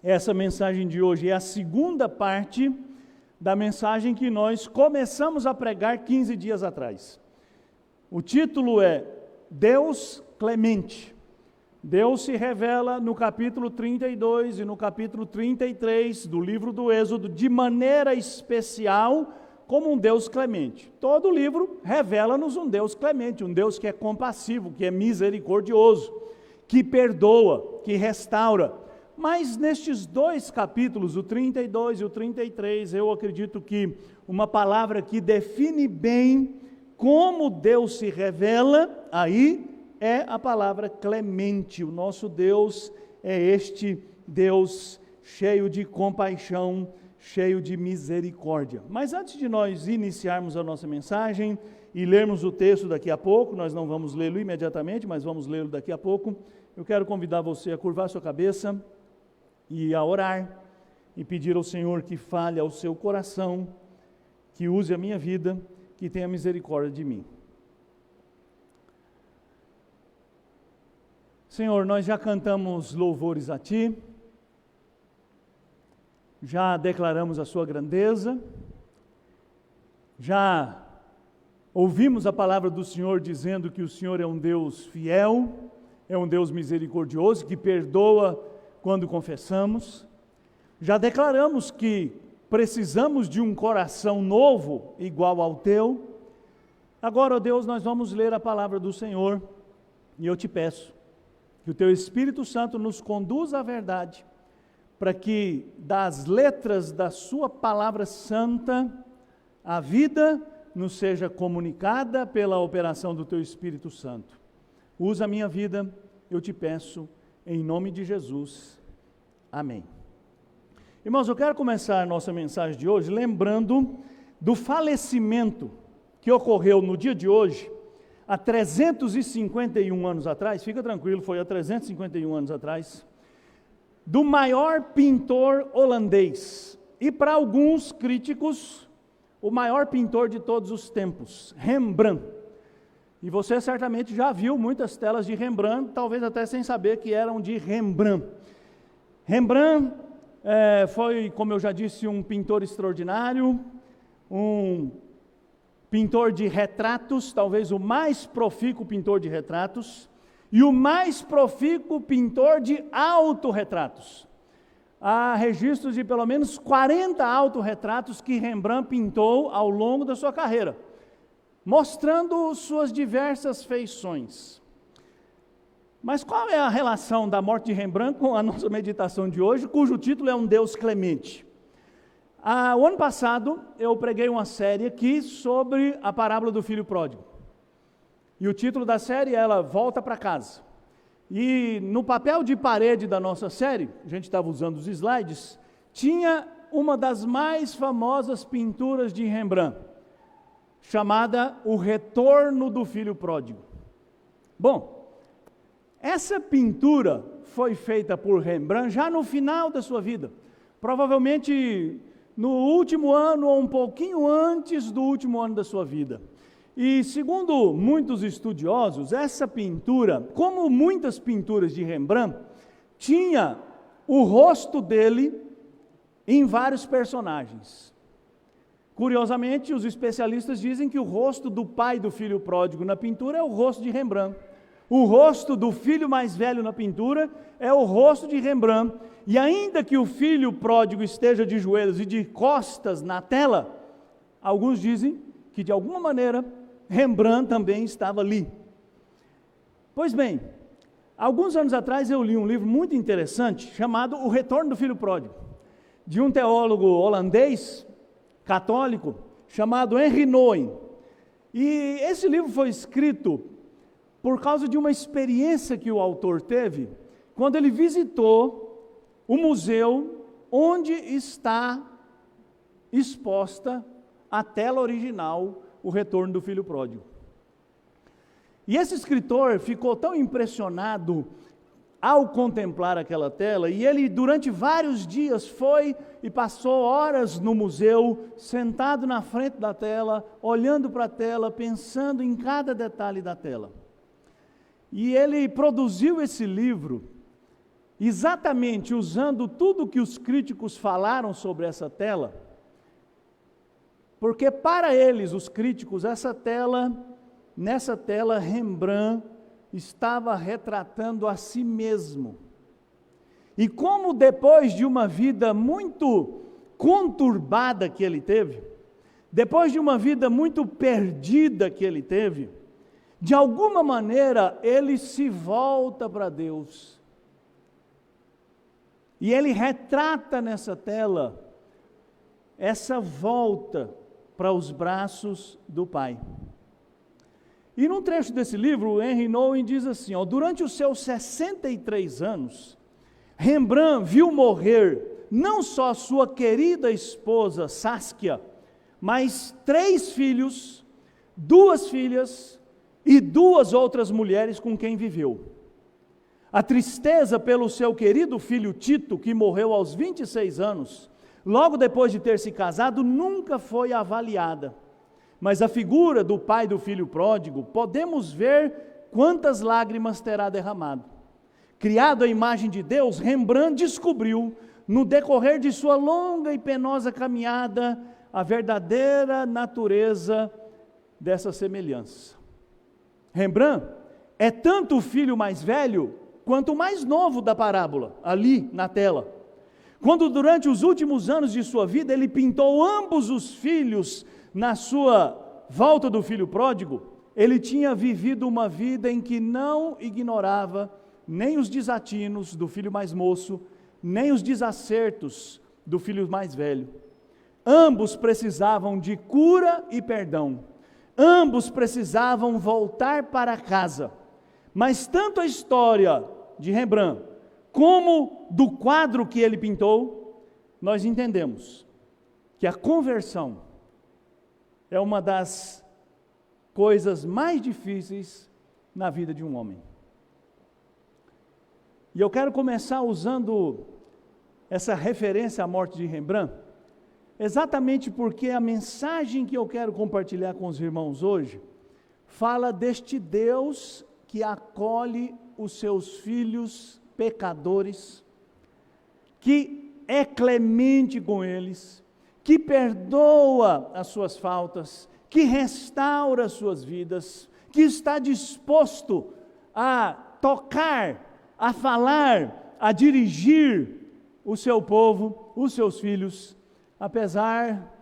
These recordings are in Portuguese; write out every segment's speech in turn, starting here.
Essa mensagem de hoje é a segunda parte da mensagem que nós começamos a pregar 15 dias atrás. O título é Deus Clemente. Deus se revela no capítulo 32 e no capítulo 33 do livro do Êxodo de maneira especial como um Deus clemente. Todo o livro revela-nos um Deus clemente, um Deus que é compassivo, que é misericordioso, que perdoa, que restaura. Mas nestes dois capítulos, o 32 e o 33, eu acredito que uma palavra que define bem como Deus se revela aí é a palavra clemente. O nosso Deus é este Deus cheio de compaixão, cheio de misericórdia. Mas antes de nós iniciarmos a nossa mensagem e lermos o texto daqui a pouco, nós não vamos lê-lo imediatamente, mas vamos lê-lo daqui a pouco, eu quero convidar você a curvar sua cabeça e a orar e pedir ao Senhor que fale ao seu coração, que use a minha vida, que tenha misericórdia de mim. Senhor, nós já cantamos louvores a Ti, já declaramos a Sua grandeza, já ouvimos a palavra do Senhor dizendo que o Senhor é um Deus fiel, é um Deus misericordioso, que perdoa quando confessamos. Já declaramos que precisamos de um coração novo, igual ao Teu. Agora, ó Deus, nós vamos ler a palavra do Senhor, e eu te peço que o Teu Espírito Santo nos conduza à verdade, para que das letras da Sua palavra santa, a vida nos seja comunicada pela operação do Teu Espírito Santo. Usa a minha vida, eu te peço, em nome de Jesus. Amém. Irmãos, eu quero começar a nossa mensagem de hoje lembrando do falecimento que ocorreu no dia de hoje, há 351 anos atrás, fica tranquilo, foi há 351 anos atrás, do maior pintor holandês, e para alguns críticos, o maior pintor de todos os tempos, Rembrandt. E você certamente já viu muitas telas de Rembrandt, talvez até sem saber que eram de Rembrandt. Rembrandt foi, como eu já disse, um pintor extraordinário, um pintor de retratos, talvez o mais profícuo pintor de retratos, e o mais profícuo pintor de autorretratos. Há registros de pelo menos 40 autorretratos que Rembrandt pintou ao longo da sua carreira, mostrando suas diversas feições. Mas qual é a relação da morte de Rembrandt com a nossa meditação de hoje, cujo título é Um Deus Clemente? O ano passado eu preguei uma série aqui sobre a parábola do filho pródigo. E o título da série é Volta para Casa. E no papel de parede da nossa série, a gente estava usando os slides, tinha uma das mais famosas pinturas de Rembrandt, chamada O Retorno do Filho Pródigo. Bom, essa pintura foi feita por Rembrandt já no final da sua vida, provavelmente no último ano ou um pouquinho antes do último ano da sua vida. E segundo muitos estudiosos, essa pintura, como muitas pinturas de Rembrandt, tinha o rosto dele em vários personagens. Curiosamente, os especialistas dizem que o rosto do pai do filho pródigo na pintura é o rosto de Rembrandt. O rosto do filho mais velho na pintura é o rosto de Rembrandt. E ainda que o filho pródigo esteja de joelhos e de costas na tela, alguns dizem que de alguma maneira Rembrandt também estava ali. Pois bem, alguns anos atrás eu li um livro muito interessante chamado O Retorno do Filho Pródigo, de um teólogo holandês, católico, chamado Henri Nouwen. E esse livro foi escrito por causa de uma experiência que o autor teve, quando ele visitou o museu onde está exposta a tela original, O Retorno do Filho Pródigo. E esse escritor ficou tão impressionado ao contemplar aquela tela, e ele durante vários dias foi e passou horas no museu, sentado na frente da tela, olhando para a tela, pensando em cada detalhe da tela. E ele produziu esse livro exatamente usando tudo que os críticos falaram sobre essa tela, porque para eles, os críticos, nessa tela Rembrandt estava retratando a si mesmo. E como depois de uma vida muito conturbada que ele teve, depois de uma vida muito perdida que ele teve, de alguma maneira ele se volta para Deus. E ele retrata nessa tela essa volta para os braços do Pai. E num trecho desse livro, o Henry Nouwen diz assim, durante os seus 63 anos, Rembrandt viu morrer não só sua querida esposa Saskia, mas 3 filhos, 2 filhas e 2 outras mulheres com quem viveu. A tristeza pelo seu querido filho Tito, que morreu aos 26 anos, logo depois de ter se casado, nunca foi avaliada. Mas a figura do pai do filho pródigo, podemos ver quantas lágrimas terá derramado. Criado à imagem de Deus, Rembrandt descobriu, no decorrer de sua longa e penosa caminhada, a verdadeira natureza dessa semelhança. Rembrandt é tanto o filho mais velho, quanto o mais novo da parábola, ali na tela. Quando durante os últimos anos de sua vida, ele pintou ambos os filhos na sua volta do filho pródigo, ele tinha vivido uma vida em que não ignorava nem os desatinos do filho mais moço, nem os desacertos do filho mais velho. Ambos precisavam de cura e perdão. Ambos precisavam voltar para casa. Mas tanto a história de Rembrandt, como do quadro que ele pintou, nós entendemos que a conversão é uma das coisas mais difíceis na vida de um homem. E eu quero começar usando essa referência à morte de Rembrandt, exatamente porque a mensagem que eu quero compartilhar com os irmãos hoje, fala deste Deus que acolhe os seus filhos pecadores, que é clemente com eles, que perdoa as suas faltas, que restaura as suas vidas, que está disposto a tocar, a falar, a dirigir o seu povo, os seus filhos, apesar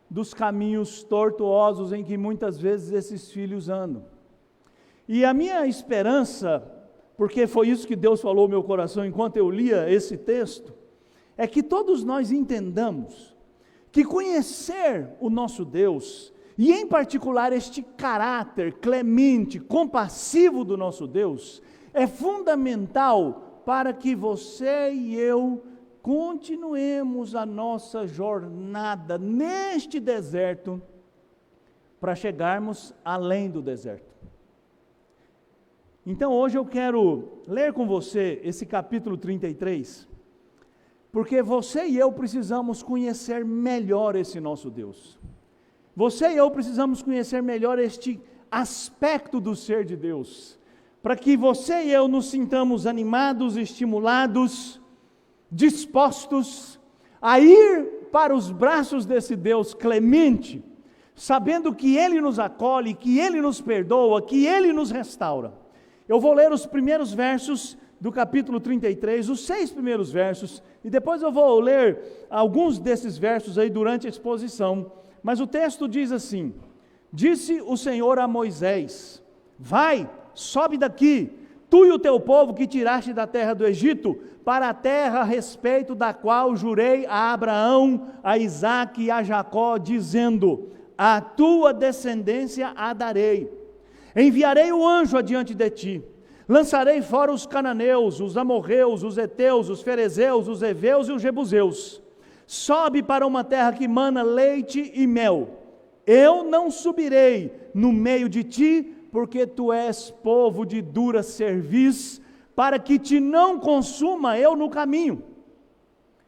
dos caminhos tortuosos em que muitas vezes esses filhos andam. E a minha esperança, porque foi isso que Deus falou no meu coração enquanto eu lia esse texto, é que todos nós entendamos que conhecer o nosso Deus, e em particular este caráter clemente, compassivo do nosso Deus, é fundamental para que você e eu continuemos a nossa jornada neste deserto, para chegarmos além do deserto. Então hoje eu quero ler com você esse capítulo 33, porque você e eu precisamos conhecer melhor esse nosso Deus. Você e eu precisamos conhecer melhor este aspecto do ser de Deus, para que você e eu nos sintamos animados, estimulados, dispostos a ir para os braços desse Deus clemente, sabendo que Ele nos acolhe, que Ele nos perdoa, que Ele nos restaura. Eu vou ler os primeiros versos do capítulo 33, os 6 primeiros versos, e depois eu vou ler alguns desses versos aí durante a exposição, mas o texto diz assim: disse o Senhor a Moisés, vai, sobe daqui, tu e o teu povo que tiraste da terra do Egito, para a terra a respeito da qual jurei a Abraão, a Isaque e a Jacó, dizendo, a tua descendência a darei, enviarei o anjo adiante de ti, lançarei fora os cananeus, os amorreus, os heteus, os ferezeus, os heveus e os jebuseus, sobe para uma terra que mana leite e mel, eu não subirei no meio de ti, porque tu és povo de dura cerviz, para que te não consuma eu no caminho.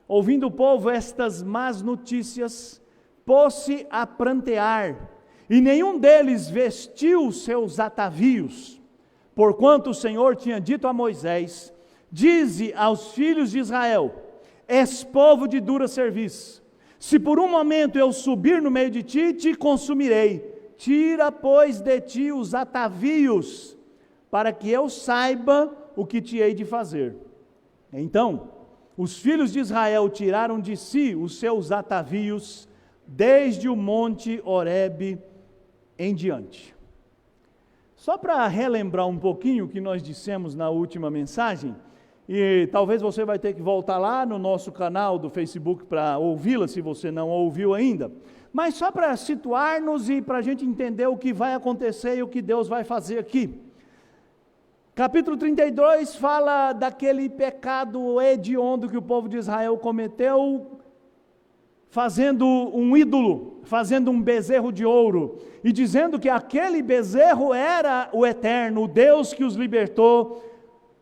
Ouvindo o povo estas más notícias, pôs-se a prantear, e nenhum deles vestiu seus atavios, porquanto o Senhor tinha dito a Moisés, Dize aos filhos de Israel: és povo de dura serviço. Se por um momento eu subir no meio de ti, te consumirei. Tira, pois, de ti os atavios, para que eu saiba o que te hei de fazer. Então, os filhos de Israel tiraram de si os seus atavios, desde o monte Horebe em diante. Só para relembrar um pouquinho o que nós dissemos na última mensagem, e talvez você vai ter que voltar lá no nosso canal do Facebook para ouvi-la, se você não ouviu ainda, mas só para situar-nos e para a gente entender o que vai acontecer e o que Deus vai fazer aqui. Capítulo 32 fala daquele pecado hediondo que o povo de Israel cometeu, fazendo um ídolo, fazendo um bezerro de ouro, e dizendo que aquele bezerro era o Eterno, o Deus que os libertou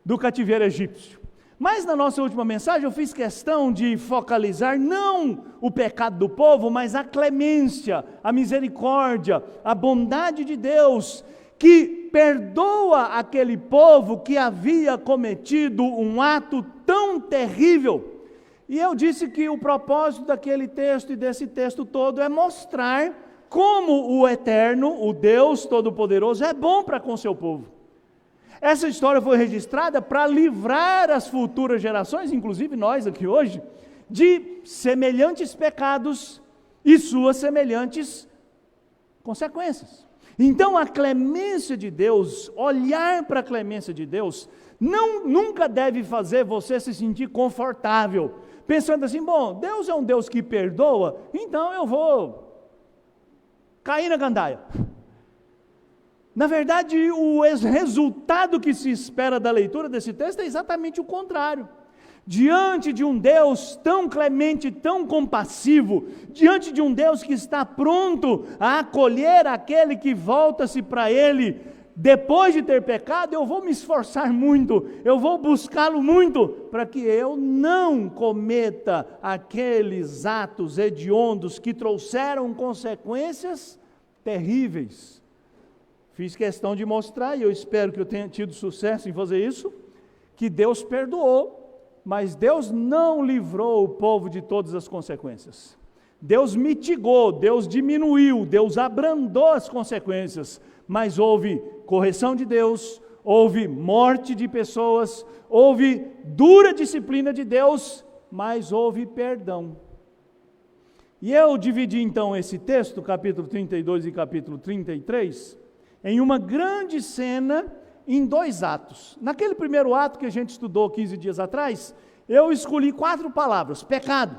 do cativeiro egípcio. Mas na nossa última mensagem eu fiz questão de focalizar não o pecado do povo, mas a clemência, a misericórdia, a bondade de Deus, que perdoa aquele povo que havia cometido um ato tão terrível. E eu disse que o propósito daquele texto e desse texto todo é mostrar como o Eterno, o Deus Todo-Poderoso, é bom para com seu povo. Essa história foi registrada para livrar as futuras gerações, inclusive nós aqui hoje, de semelhantes pecados e suas semelhantes consequências. Então a clemência de Deus, olhar para a clemência de Deus, nunca deve fazer você se sentir confortável, pensando assim: bom, Deus é um Deus que perdoa, então eu vou cair na gandaia. Na verdade, o resultado que se espera da leitura desse texto é exatamente o contrário. Diante de um Deus tão clemente, tão compassivo, diante de um Deus que está pronto a acolher aquele que volta-se para Ele, depois de ter pecado, eu vou me esforçar muito, eu vou buscá-lo muito, para que eu não cometa aqueles atos hediondos que trouxeram consequências terríveis. Fiz questão de mostrar, e eu espero que eu tenha tido sucesso em fazer isso, que Deus perdoou, mas Deus não livrou o povo de todas as consequências. Deus mitigou, Deus diminuiu, Deus abrandou as consequências, mas houve correção de Deus, houve morte de pessoas, houve dura disciplina de Deus, mas houve perdão. E eu dividi então esse texto, capítulo 32 e capítulo 33, em uma grande cena, em 2 atos. Naquele primeiro ato que a gente estudou 15 dias atrás, eu escolhi 4 palavras: pecado.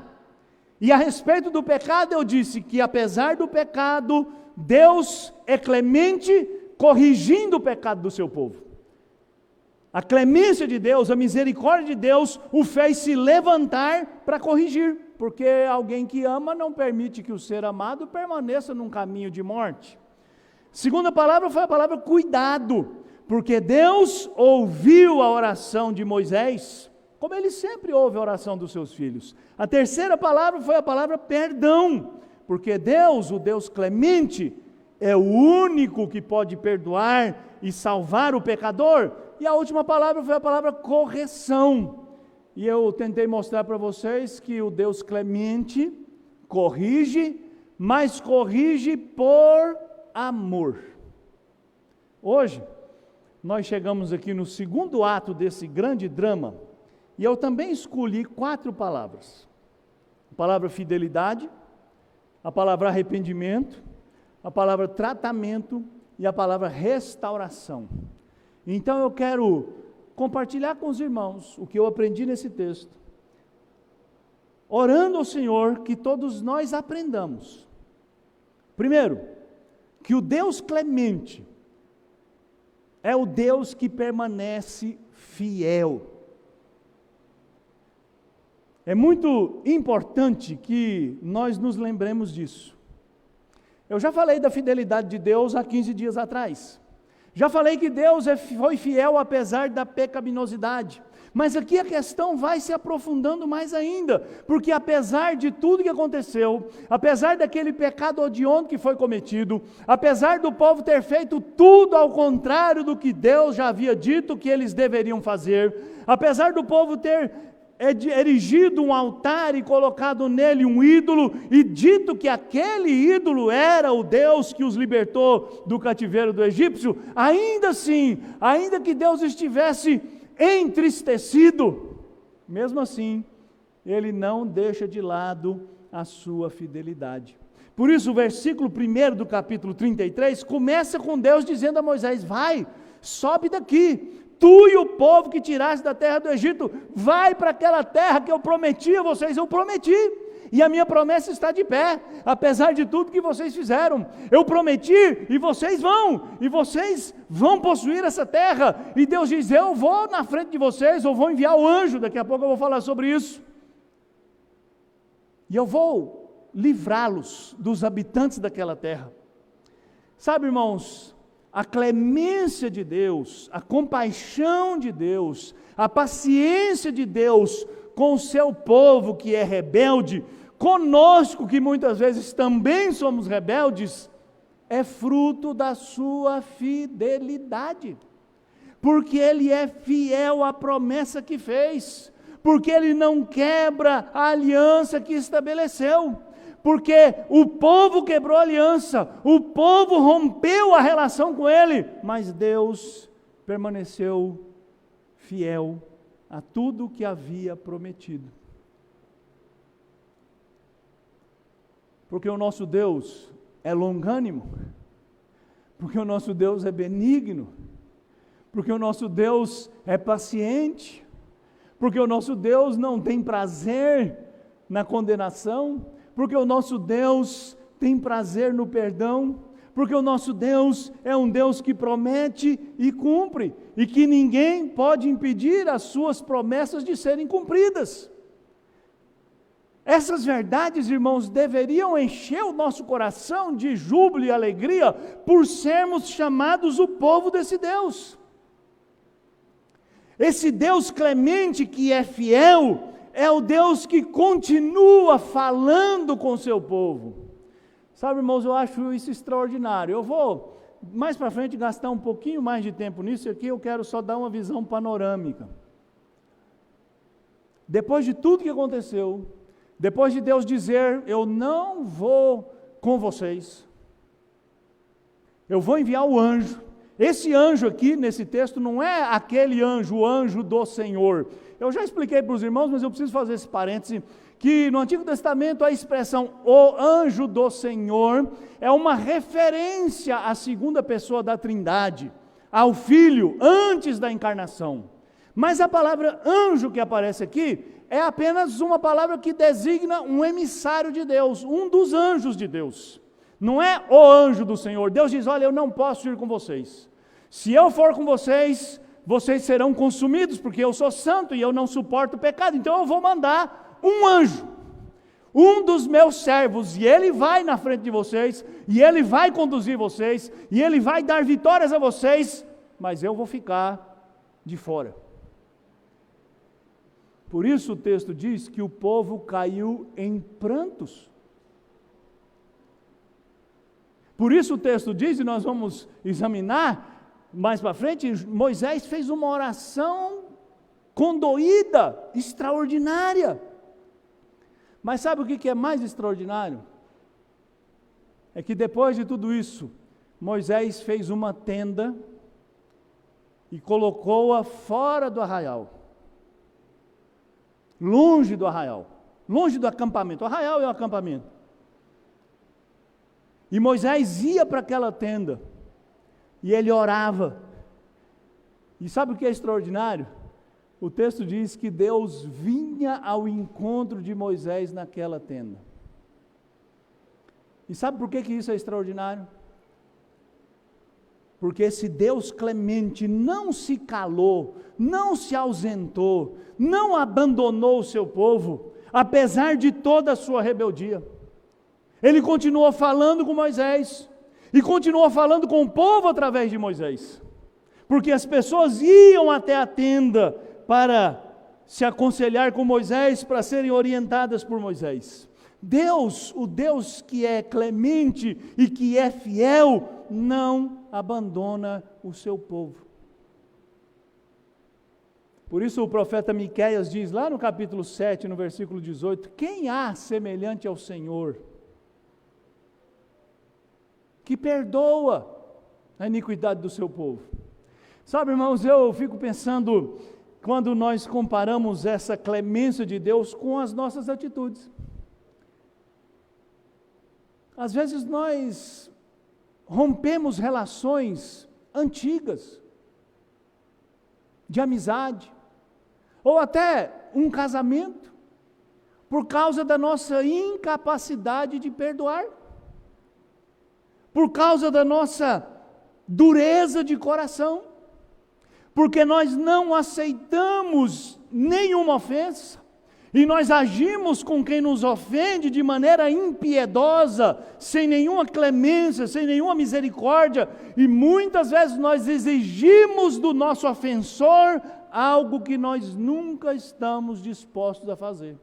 E a respeito do pecado eu disse que apesar do pecado, Deus é clemente, corrigindo o pecado do seu povo. A clemência de Deus, a misericórdia de Deus o fez se levantar para corrigir, porque alguém que ama não permite que o ser amado permaneça num caminho de morte. Segunda palavra foi a palavra cuidado, porque Deus ouviu a oração de Moisés, como Ele sempre ouve a oração dos seus filhos. A terceira palavra foi a palavra perdão, porque Deus, o Deus clemente, é o único que pode perdoar e salvar o pecador. E a última palavra foi a palavra correção. E eu tentei mostrar para vocês que o Deus clemente corrige, mas corrige por amor. Hoje, nós chegamos aqui no segundo ato desse grande drama, e eu também escolhi 4 palavras. A palavra fidelidade, a palavra arrependimento, a palavra tratamento e a palavra restauração. Então eu quero compartilhar com os irmãos o que eu aprendi nesse texto, orando ao Senhor que todos nós aprendamos. Primeiro, que o Deus clemente é o Deus que permanece fiel. É muito importante que nós nos lembremos disso. Eu já falei da fidelidade de Deus há 15 dias atrás. Já falei que Deus foi fiel apesar da pecaminosidade. Mas aqui a questão vai se aprofundando mais ainda, porque apesar de tudo que aconteceu, apesar daquele pecado hediondo que foi cometido, apesar do povo ter feito tudo ao contrário do que Deus já havia dito que eles deveriam fazer, apesar do povo ter erigido um altar e colocado nele um ídolo, e dito que aquele ídolo era o Deus que os libertou do cativeiro do egípcio, ainda assim, ainda que Deus estivesse entristecido, mesmo assim, ele não deixa de lado a sua fidelidade. Por isso o versículo 1 do capítulo 33 começa com Deus dizendo a Moisés: vai, sobe daqui, tu e o povo que tiraste da terra do Egito, vai para aquela terra que eu prometi a vocês. Eu prometi, e a minha promessa está de pé, apesar de tudo que vocês fizeram. Eu prometi, e vocês vão possuir essa terra. E Deus diz: eu vou na frente de vocês, eu vou enviar o anjo, daqui a pouco eu vou falar sobre isso, e eu vou livrá-los dos habitantes daquela terra. Sabe, irmãos, a clemência de Deus, a compaixão de Deus, a paciência de Deus com o seu povo que é rebelde, conosco que muitas vezes também somos rebeldes, é fruto da sua fidelidade, porque Ele é fiel à promessa que fez, porque Ele não quebra a aliança que estabeleceu, porque o povo quebrou a aliança, o povo rompeu a relação com Ele, mas Deus permaneceu fiel a tudo o que havia prometido. Porque o nosso Deus é longânimo, porque o nosso Deus é benigno, porque o nosso Deus é paciente, porque o nosso Deus não tem prazer na condenação, porque o nosso Deus tem prazer no perdão, porque o nosso Deus é um Deus que promete e cumpre, e que ninguém pode impedir as suas promessas de serem cumpridas. Essas verdades, irmãos, deveriam encher o nosso coração de júbilo e alegria, por sermos chamados o povo desse Deus. Esse Deus clemente que é fiel, é o Deus que continua falando com o seu povo. Sabe, irmãos, eu acho isso extraordinário. Eu vou, mais para frente, gastar um pouquinho mais de tempo nisso. Aqui eu quero só dar uma visão panorâmica. Depois de tudo que aconteceu, depois de Deus dizer: eu não vou com vocês, eu vou enviar o anjo. Esse anjo aqui, nesse texto, não é aquele anjo, o anjo do Senhor. Eu já expliquei para os irmãos, mas eu preciso fazer esse parêntese, que no Antigo Testamento a expressão o anjo do Senhor é uma referência à segunda pessoa da Trindade, ao Filho, antes da encarnação. Mas a palavra anjo que aparece aqui é apenas uma palavra que designa um emissário de Deus, um dos anjos de Deus. Não é o anjo do Senhor. Deus diz: olha, eu não posso ir com vocês. Se eu for com vocês, vocês serão consumidos, porque eu sou santo e eu não suporto o pecado. Então eu vou mandar um anjo, um dos meus servos, e ele vai na frente de vocês, e ele vai conduzir vocês, e ele vai dar vitórias a vocês, mas eu vou ficar de fora. Por isso o texto diz que o povo caiu em prantos. Por isso o texto diz, e nós vamos examinar mais para frente, Moisés fez uma oração condoída, extraordinária. Mas sabe o que é mais extraordinário? É que depois de tudo isso, Moisés fez uma tenda e colocou-a fora do arraial, longe do arraial, longe do acampamento. O arraial é o acampamento. E Moisés ia para aquela tenda, e ele orava. E sabe o que é extraordinário? O texto diz que Deus vinha ao encontro de Moisés naquela tenda. E sabe por que isso é extraordinário? Porque esse Deus clemente não se calou, não se ausentou, não abandonou o seu povo, apesar de toda a sua rebeldia. Ele continuou falando com Moisés, e continuou falando com o povo através de Moisés, porque as pessoas iam até a tenda para se aconselhar com Moisés, para serem orientadas por Moisés. Deus, o Deus que é clemente e que é fiel, não abandona o seu povo. Por isso o profeta Miqueias diz lá no capítulo 7, no versículo 18, quem há semelhante ao Senhor, que perdoa a iniquidade do seu povo? Sabe, irmãos, eu fico pensando, quando nós comparamos essa clemência de Deus com as nossas atitudes. Às vezes nós rompemos relações antigas, de amizade, ou até um casamento, por causa da nossa incapacidade de perdoar, por causa da nossa dureza de coração, porque nós não aceitamos nenhuma ofensa, e nós agimos com quem nos ofende de maneira impiedosa, sem nenhuma clemência, sem nenhuma misericórdia, e muitas vezes nós exigimos do nosso ofensor algo que nós nunca estamos dispostos a fazer.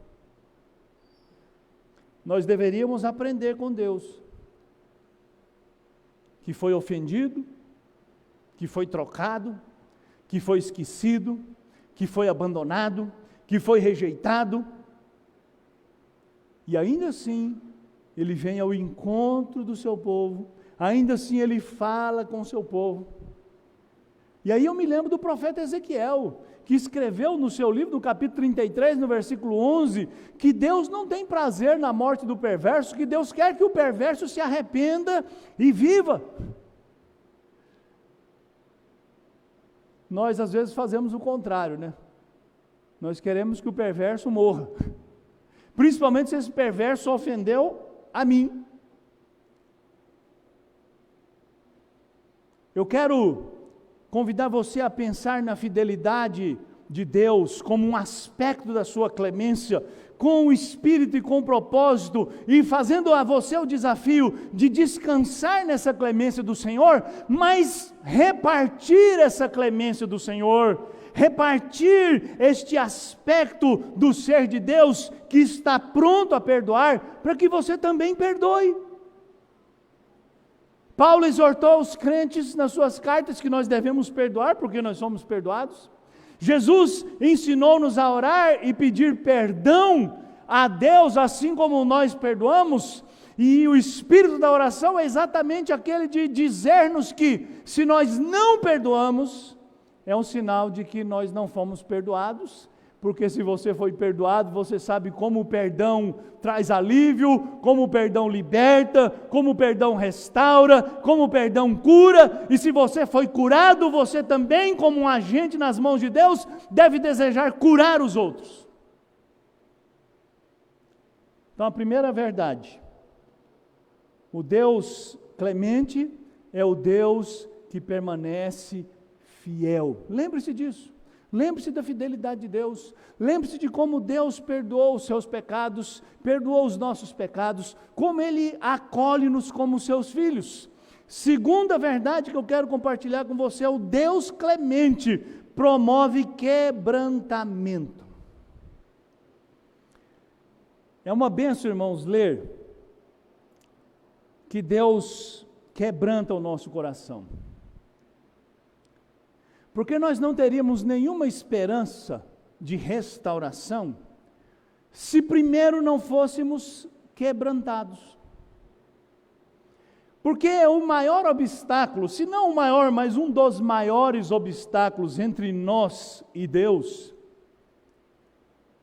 Nós deveríamos aprender com Deus, que foi ofendido, que foi trocado, que foi esquecido, que foi abandonado, que foi rejeitado, e ainda assim, ele vem ao encontro do seu povo, ainda assim ele fala com o seu povo. E aí eu me lembro do profeta Ezequiel, que escreveu no seu livro, no capítulo 33, no versículo 11, que Deus não tem prazer na morte do perverso, que Deus quer que o perverso se arrependa e viva. Nós às vezes fazemos o contrário, né? Nós queremos que o perverso morra, principalmente se esse perverso ofendeu a mim. Eu quero convidar você a pensar na fidelidade de Deus como um aspecto da sua clemência, com o espírito e com o propósito, e fazendo a você o desafio de descansar nessa clemência do Senhor, mas repartir essa clemência do Senhor, repartir este aspecto do ser de Deus que está pronto a perdoar, para que você também perdoe. Paulo exortou os crentes nas suas cartas que nós devemos perdoar, porque nós somos perdoados. Jesus ensinou-nos a orar e pedir perdão a Deus, assim como nós perdoamos, e o espírito da oração é exatamente aquele de dizer-nos que, se nós não perdoamos, é um sinal de que nós não fomos perdoados, porque se você foi perdoado, você sabe como o perdão traz alívio, como o perdão liberta, como o perdão restaura, como o perdão cura, e se você foi curado, você também, como um agente nas mãos de Deus, deve desejar curar os outros. Então a primeira verdade, o Deus clemente é o Deus que permanece fiel. Lembre-se disso. Lembre-se da fidelidade de Deus, lembre-se de como Deus perdoou os seus pecados, perdoou os nossos pecados, como Ele acolhe-nos como seus filhos. Segunda verdade que eu quero compartilhar com você é o Deus clemente promove quebrantamento. É uma bênção, irmãos, ler que Deus quebranta o nosso coração. Porque nós não teríamos nenhuma esperança de restauração se primeiro não fôssemos quebrantados. Porque o maior obstáculo, se não o maior, mas um dos maiores obstáculos entre nós e Deus,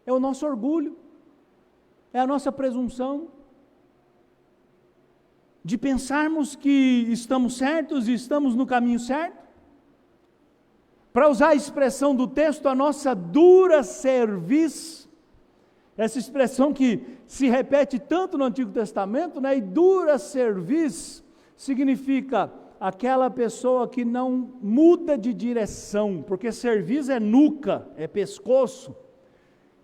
é o nosso orgulho, é a nossa presunção, de pensarmos que estamos certos e estamos no caminho certo. Para usar a expressão do texto, a nossa dura cerviz, essa expressão que se repete tanto no Antigo Testamento, né? E dura cerviz significa aquela pessoa que não muda de direção, porque cerviz é nuca, é pescoço.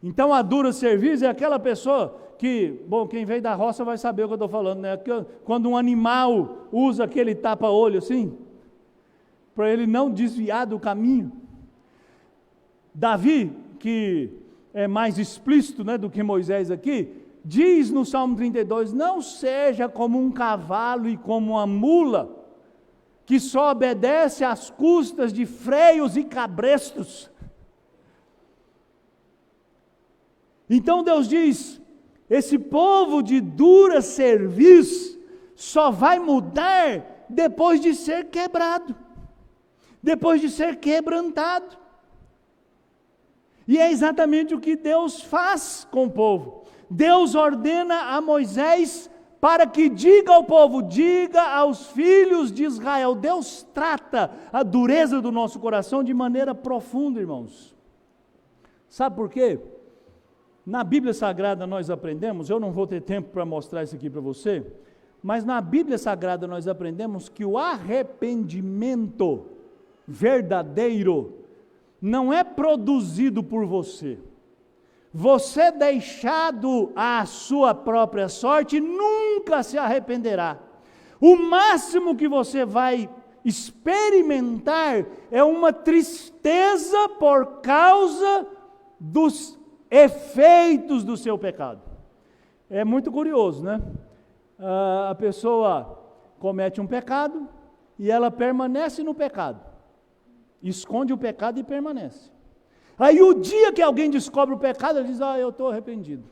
Então a dura cerviz é aquela pessoa que, bom, quem veio da roça vai saber o que eu estou falando, né? Quando um animal usa aquele tapa-olho assim, para ele não desviar do caminho. Davi, que é mais explícito, né, do que Moisés aqui, diz no Salmo 32, não seja como um cavalo e como uma mula, que só obedece às custas de freios e cabrestos. Então Deus diz, esse povo de dura cerviz só vai mudar depois de ser quebrado, depois de ser quebrantado. E é exatamente o que Deus faz com o povo. Deus ordena a Moisés para que diga ao povo, diga aos filhos de Israel. Deus trata a dureza do nosso coração de maneira profunda, irmãos. Sabe por quê? Na Bíblia Sagrada nós aprendemos, eu não vou ter tempo para mostrar isso aqui para você, mas na Bíblia Sagrada nós aprendemos que o arrependimento verdadeiro não é produzido por você. Você deixado à sua própria sorte, nunca se arrependerá. O máximo que você vai experimentar é uma tristeza por causa dos efeitos do seu pecado. É muito curioso, né? A pessoa comete um pecado e ela permanece no pecado. Esconde o pecado e permanece. Aí o dia que alguém descobre o pecado, ele diz, eu estou arrependido.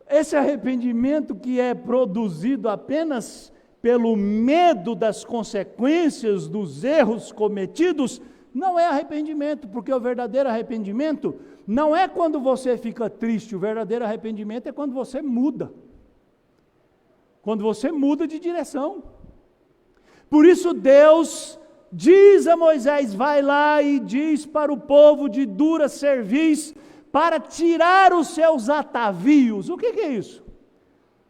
Esse arrependimento que é produzido apenas pelo medo das consequências dos erros cometidos, não é arrependimento, porque o verdadeiro arrependimento não é quando você fica triste, o verdadeiro arrependimento é quando você muda. Quando você muda de direção. Por isso Deus diz a Moisés, vai lá e diz para o povo de dura cerviz, para tirar os seus atavios. O que é isso?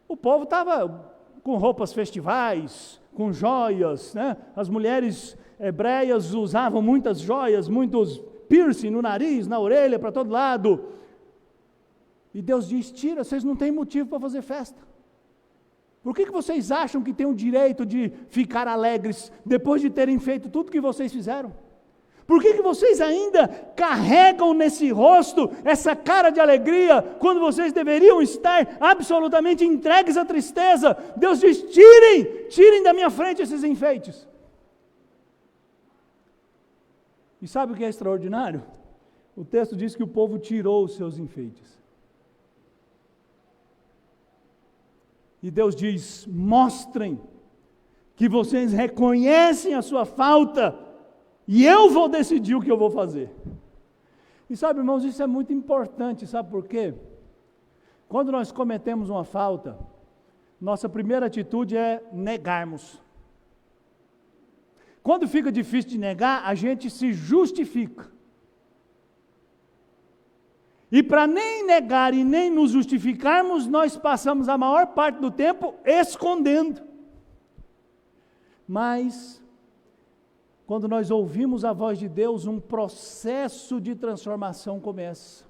O povo estava com roupas festivais, com joias, né? As mulheres hebreias usavam muitas joias, muitos piercing no nariz, na orelha, para todo lado. E Deus diz, tira, vocês não têm motivo para fazer festa. Por que vocês acham que têm o direito de ficar alegres depois de terem feito tudo que vocês fizeram? Por que vocês ainda carregam nesse rosto essa cara de alegria, quando vocês deveriam estar absolutamente entregues à tristeza? Deus diz, tirem da minha frente esses enfeites. E sabe o que é extraordinário? O texto diz que o povo tirou os seus enfeites. E Deus diz, mostrem que vocês reconhecem a sua falta, e eu vou decidir o que eu vou fazer. E sabe, irmãos, isso é muito importante, sabe por quê? Quando nós cometemos uma falta, nossa primeira atitude é negarmos. Quando fica difícil de negar, a gente se justifica. E para nem negar e nem nos justificarmos, nós passamos a maior parte do tempo escondendo. Mas, quando nós ouvimos a voz de Deus, um processo de transformação começa.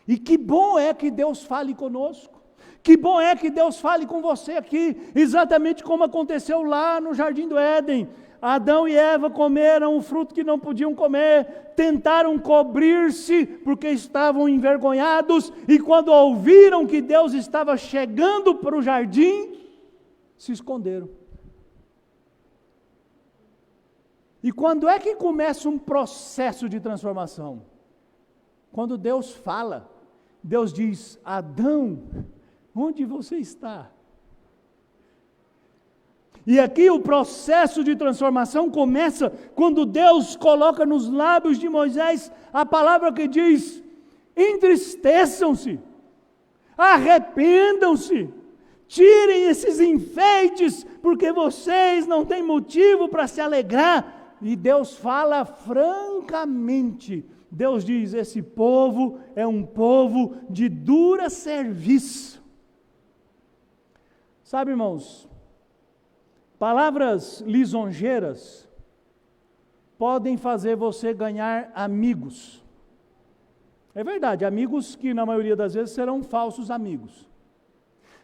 E que bom é que Deus fale conosco. Que bom é que Deus fale com você aqui, exatamente como aconteceu lá no Jardim do Éden. Adão e Eva comeram o fruto que não podiam comer, tentaram cobrir-se porque estavam envergonhados, e quando ouviram que Deus estava chegando para o jardim, se esconderam. E quando é que começa um processo de transformação? Quando Deus fala, Deus diz, Adão, onde você está? E aqui o processo de transformação começa quando Deus coloca nos lábios de Moisés a palavra que diz, entristeçam-se, arrependam-se, tirem esses enfeites, porque vocês não têm motivo para se alegrar. E Deus fala francamente, Deus diz, esse povo é um povo de dura cerviz. Sabe, irmãos, palavras lisonjeiras podem fazer você ganhar amigos. É verdade, amigos que na maioria das vezes serão falsos amigos.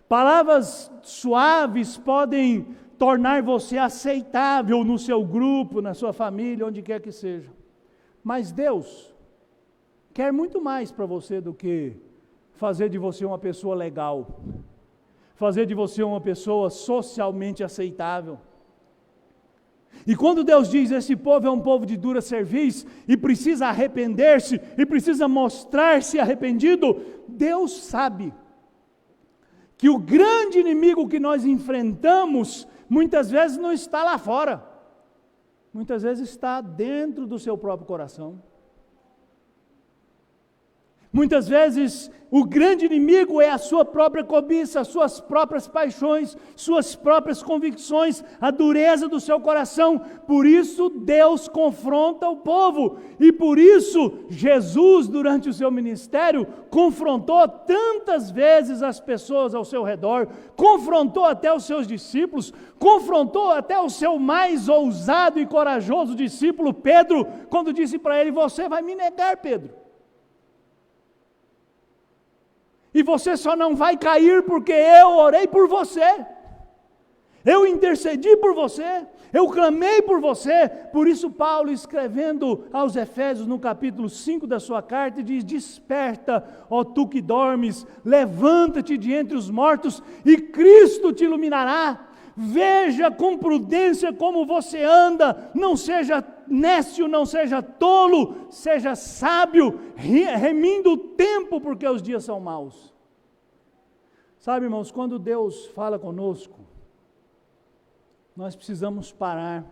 Palavras suaves podem tornar você aceitável no seu grupo, na sua família, onde quer que seja. Mas Deus quer muito mais para você do que fazer de você uma pessoa legal, fazer de você uma pessoa socialmente aceitável. E quando Deus diz, esse povo é um povo de dura cerviz, e precisa arrepender-se, e precisa mostrar-se arrependido, Deus sabe que o grande inimigo que nós enfrentamos, muitas vezes não está lá fora, muitas vezes está dentro do seu próprio coração. Muitas vezes o grande inimigo é a sua própria cobiça, as suas próprias paixões, suas próprias convicções, a dureza do seu coração. Por isso Deus confronta o povo, e por isso Jesus, durante o seu ministério, confrontou tantas vezes as pessoas ao seu redor, confrontou até os seus discípulos, confrontou até o seu mais ousado e corajoso discípulo Pedro, quando disse para ele: você vai me negar, Pedro. E você só não vai cair porque eu orei por você, eu intercedi por você, eu clamei por você. Por isso Paulo, escrevendo aos Efésios no capítulo 5 da sua carta, diz: desperta, ó tu que dormes, levanta-te de entre os mortos e Cristo te iluminará. Veja com prudência como você anda, não seja nécio, não seja tolo, seja sábio, remindo o tempo, porque os dias são maus. Sabe, irmãos, quando Deus fala conosco, nós precisamos parar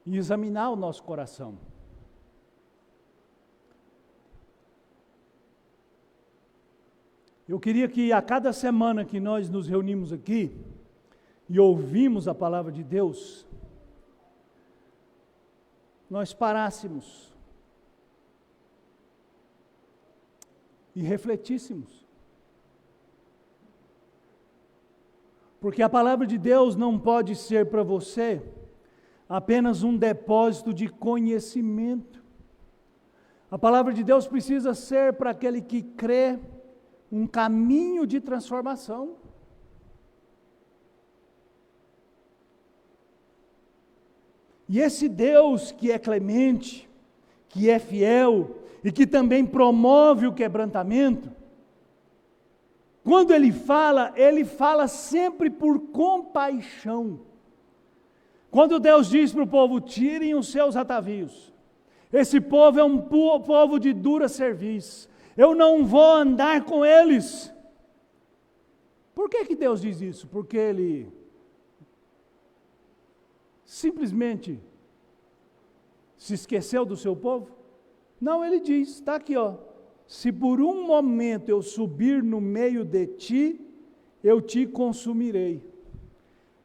e examinar o nosso coração. Eu queria que a cada semana que nós nos reunimos aqui e ouvimos a palavra de Deus, nós parássemos e refletíssemos. Porque a palavra de Deus não pode ser para você apenas um depósito de conhecimento. A palavra de Deus precisa ser para aquele que crê um caminho de transformação. E esse Deus que é clemente, que é fiel e que também promove o quebrantamento, quando ele fala sempre por compaixão. Quando Deus diz para o povo: tirem os seus atavios, esse povo é um povo de dura cerviz, eu não vou andar com eles. Por que Deus diz isso? Porque Ele simplesmente se esqueceu do seu povo? Não, Ele diz, está aqui, ó: se por um momento eu subir no meio de ti, eu te consumirei.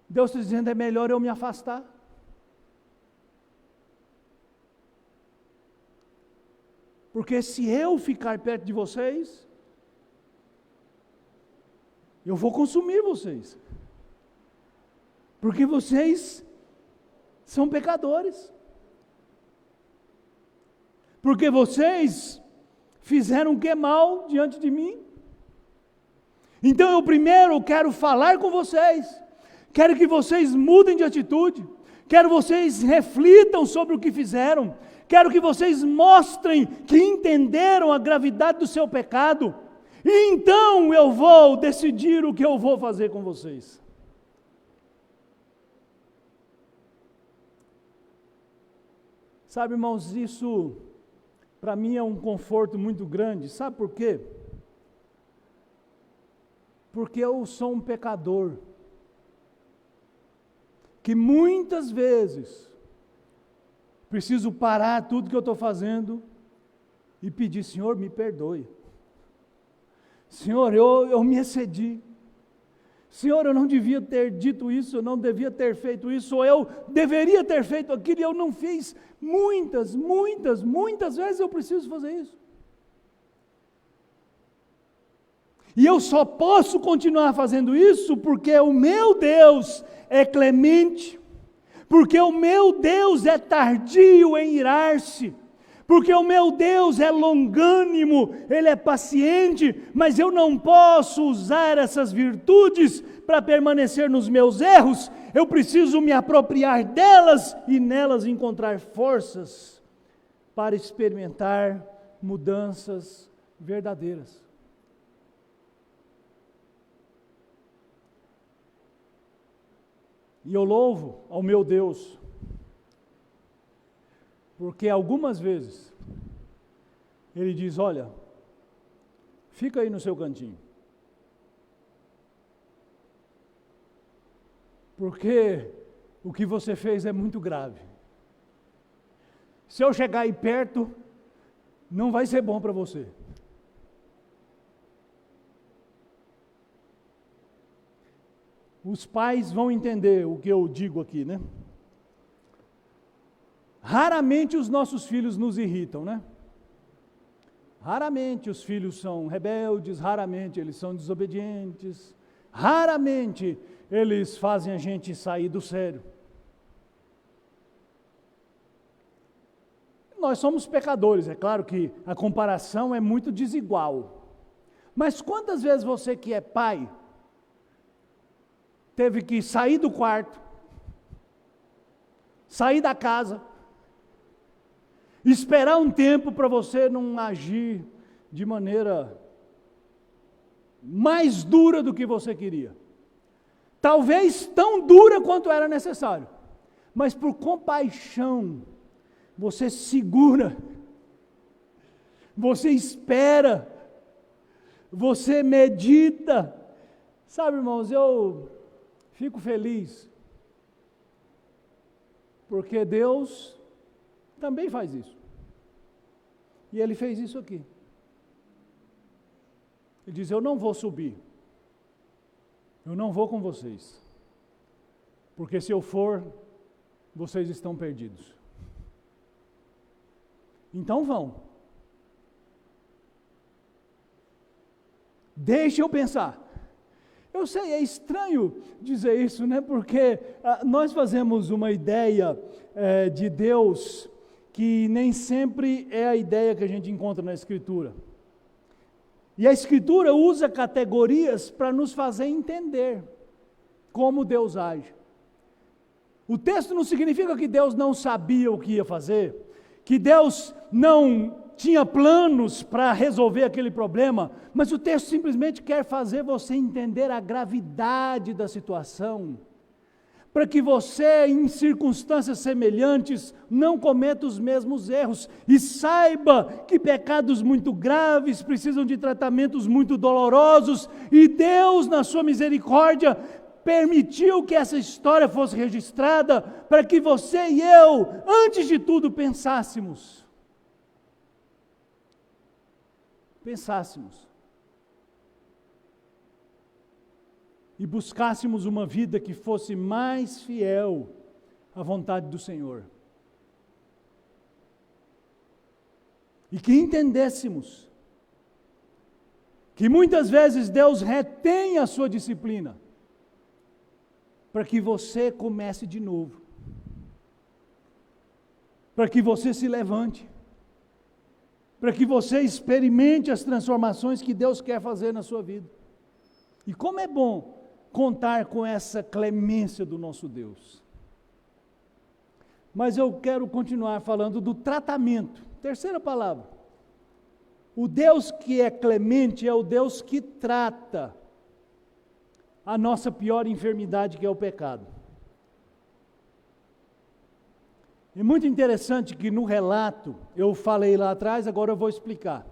Deus está dizendo: é melhor eu me afastar. Porque se eu ficar perto de vocês, eu vou consumir vocês. Porque vocês são pecadores. Porque vocês fizeram o que é mal diante de mim. Então eu primeiro quero falar com vocês, quero que vocês mudem de atitude, quero que vocês reflitam sobre o que fizeram, quero que vocês mostrem que entenderam a gravidade do seu pecado, e então eu vou decidir o que eu vou fazer com vocês. Sabe, irmãos, isso para mim é um conforto muito grande. Sabe por quê? Porque eu sou um pecador, que muitas vezes preciso parar tudo que eu estou fazendo e pedir: Senhor, me perdoe. Senhor, eu me excedi. Senhor, eu não devia ter dito isso, eu não devia ter feito isso, ou eu deveria ter feito aquilo e eu não fiz. Muitas vezes eu preciso fazer isso. E eu só posso continuar fazendo isso porque o meu Deus é clemente, porque o meu Deus é tardio em irar-se, porque o meu Deus é longânimo, Ele é paciente, mas eu não posso usar essas virtudes para permanecer nos meus erros, eu preciso me apropriar delas e nelas encontrar forças para experimentar mudanças verdadeiras. E eu louvo ao meu Deus, porque algumas vezes Ele diz: olha, fica aí no seu cantinho, porque o que você fez é muito grave. Se eu chegar aí perto, não vai ser bom para você. Os pais vão entender o que eu digo aqui, né? Raramente os nossos filhos nos irritam, né? Raramente os filhos são rebeldes, raramente eles são desobedientes, raramente eles fazem a gente sair do sério. Nós somos pecadores, é claro que a comparação é muito desigual. Mas quantas vezes você que é pai teve que sair do quarto, sair da casa, esperar um tempo para você não agir de maneira mais dura do que você queria? Talvez tão dura quanto era necessário, mas por compaixão, você segura, você espera, você medita. Sabe, irmãos, eu fico feliz, porque Deus também faz isso. E Ele fez isso aqui. Ele diz: eu não vou subir, eu não vou com vocês, porque se eu for, vocês estão perdidos. Então vão. Deixa eu pensar. Eu sei, é estranho dizer isso, né? Porque nós fazemos uma ideia de Deus que nem sempre é a ideia que a gente encontra na Escritura. E a Escritura usa categorias para nos fazer entender como Deus age. O texto não significa que Deus não sabia o que ia fazer, que Deus não tinha planos para resolver aquele problema, mas o texto simplesmente quer fazer você entender a gravidade da situação, para que você, em circunstâncias semelhantes, não cometa os mesmos erros, e saiba que pecados muito graves precisam de tratamentos muito dolorosos, e Deus, na sua misericórdia, permitiu que essa história fosse registrada, para que você e eu, antes de tudo, pensássemos e buscássemos uma vida que fosse mais fiel à vontade do Senhor. E que entendêssemos que muitas vezes Deus retém a sua disciplina para que você comece de novo, para que você se levante, para que você experimente as transformações que Deus quer fazer na sua vida. E como é bom contar com essa clemência do nosso Deus. Mas eu quero continuar falando do tratamento. Terceira palavra. O Deus que é clemente é o Deus que trata a nossa pior enfermidade, que é o pecado. É muito interessante que no relato, eu falei lá atrás, agora eu vou explicar.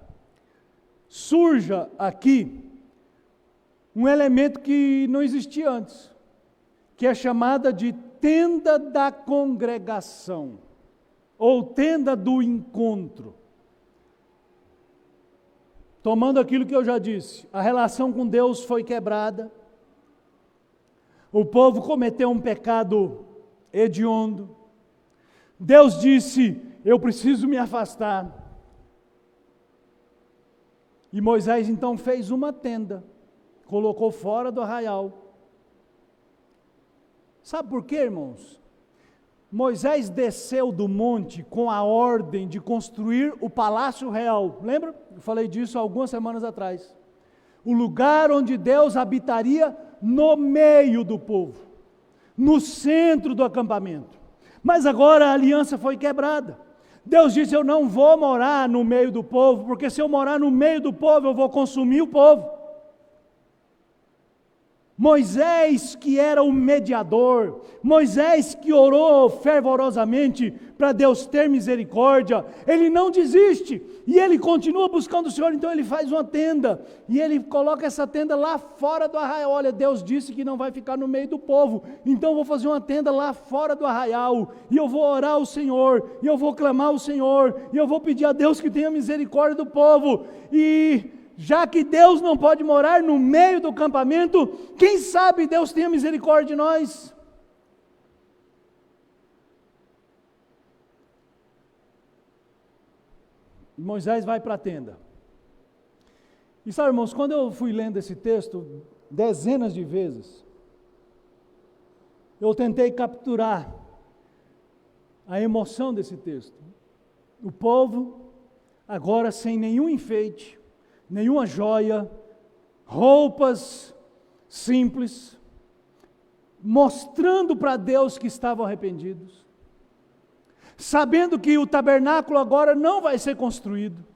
Surja aqui um elemento que não existia antes, que é chamada de tenda da congregação, ou tenda do encontro. Tomando aquilo que eu já disse, a relação com Deus foi quebrada, o povo cometeu um pecado hediondo, Deus disse: eu preciso me afastar. E Moisés então fez uma tenda, colocou fora do arraial. Sabe por quê, irmãos? Moisés desceu do monte com a ordem de construir o palácio real. Lembra? Eu falei disso algumas semanas atrás. O lugar onde Deus habitaria no meio do povo, no centro do acampamento. Mas agora a aliança foi quebrada. Deus disse: eu não vou morar no meio do povo, porque se eu morar no meio do povo, eu vou consumir o povo. Moisés, que era o mediador, Moisés que orou fervorosamente para Deus ter misericórdia, ele não desiste, e ele continua buscando o Senhor. Então ele faz uma tenda, e ele coloca essa tenda lá fora do arraial. Olha, Deus disse que não vai ficar no meio do povo, então eu vou fazer uma tenda lá fora do arraial, e eu vou orar ao Senhor, e eu vou clamar ao Senhor, e eu vou pedir a Deus que tenha misericórdia do povo. E já que Deus não pode morar no meio do acampamento, quem sabe Deus tenha misericórdia de nós? Moisés vai para a tenda. E sabe, irmãos, quando eu fui lendo esse texto dezenas de vezes, eu tentei capturar a emoção desse texto. O povo, agora sem nenhum enfeite, nenhuma joia, roupas simples, mostrando para Deus que estavam arrependidos, sabendo que o tabernáculo agora não vai ser construído.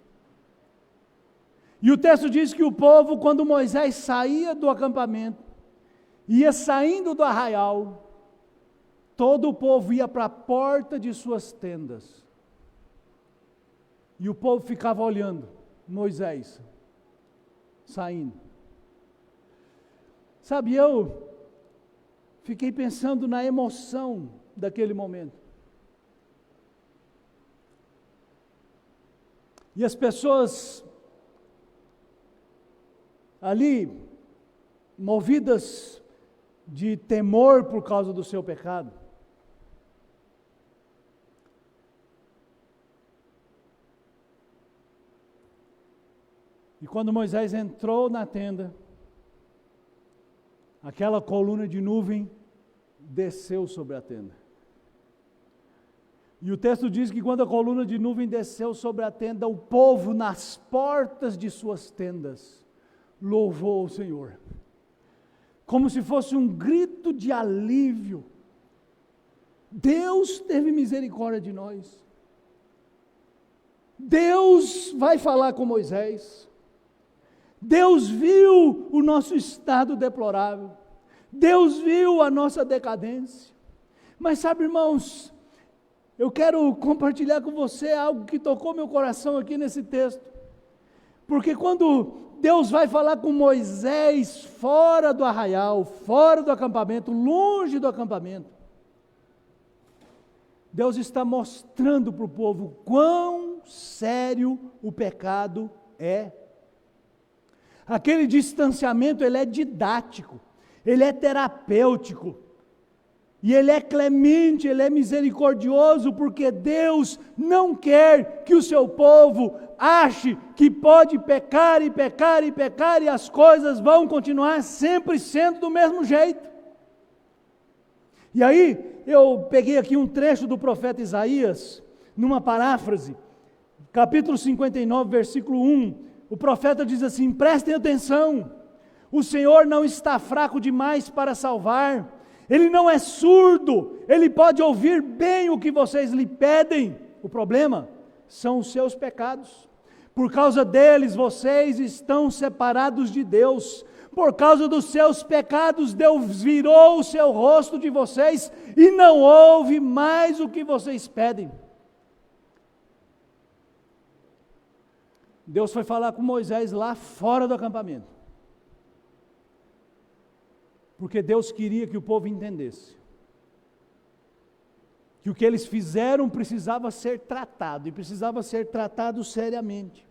E o texto diz que o povo, quando Moisés saía do acampamento, ia saindo do arraial, todo o povo ia para a porta de suas tendas, e o povo ficava olhando Moisés saindo. Sabe, eu fiquei pensando na emoção daquele momento. E as pessoas ali, movidas de temor por causa do seu pecado, e quando Moisés entrou na tenda, aquela coluna de nuvem desceu sobre a tenda. E o texto diz que quando a coluna de nuvem desceu sobre a tenda, o povo nas portas de suas tendas louvou o Senhor, como se fosse um grito de alívio. Deus teve misericórdia de nós. Deus vai falar com Moisés. Deus viu o nosso estado deplorável. Deus viu a nossa decadência. Mas sabe, irmãos, eu quero compartilhar com você algo que tocou meu coração aqui nesse texto. Porque quando Deus vai falar com Moisés fora do arraial, fora do acampamento, longe do acampamento, Deus está mostrando para o povo quão sério o pecado é. Aquele distanciamento, ele é didático, ele é terapêutico, e ele é clemente, ele é misericordioso, porque Deus não quer que o seu povo ache que pode pecar e pecar e pecar, e as coisas vão continuar sempre sendo do mesmo jeito. E aí, eu peguei aqui um trecho do profeta Isaías, numa paráfrase, capítulo 59, versículo 1, o profeta diz assim: prestem atenção, o Senhor não está fraco demais para salvar, Ele não é surdo, Ele pode ouvir bem o que vocês lhe pedem. O problema são os seus pecados. Por causa deles vocês estão separados de Deus. Por causa dos seus pecados, Deus virou o seu rosto de vocês e não ouve mais o que vocês pedem. Deus foi falar com Moisés lá fora do acampamento, porque Deus queria que o povo entendesse que o que eles fizeram precisava ser tratado, e precisava ser tratado seriamente,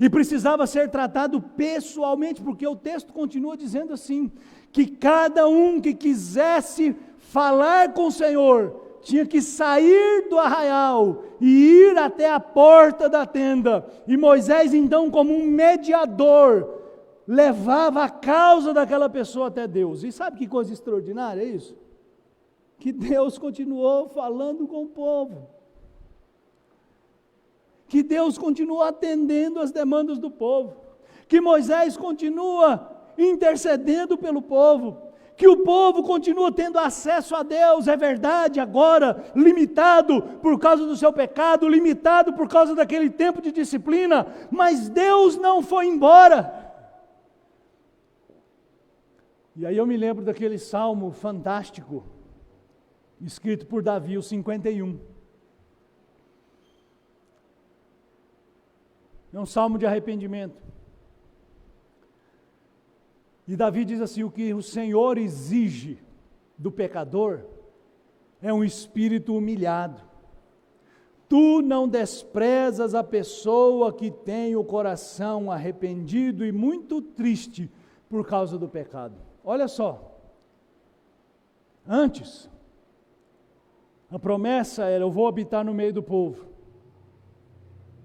e precisava ser tratado pessoalmente, porque o texto continua dizendo assim, que cada um que quisesse falar com o Senhor, tinha que sair do arraial e ir até a porta da tenda, e Moisés então, como um mediador, levava a causa daquela pessoa até Deus. E sabe que coisa extraordinária é isso? que Deus continuou falando com o povo, que Deus continuou atendendo as demandas do povo, que Moisés continua intercedendo pelo povo, que o povo continua tendo acesso a Deus, é verdade, agora limitado por causa do seu pecado, limitado por causa daquele tempo de disciplina, mas Deus não foi embora. E aí eu me lembro daquele salmo fantástico, escrito por Davi, o 51. É um salmo de arrependimento. E Davi diz assim: o que o Senhor exige do pecador é um espírito humilhado. Tu não desprezas a pessoa que tem o coração arrependido e muito triste por causa do pecado. Olha só, antes, a promessa era: eu vou habitar no meio do povo,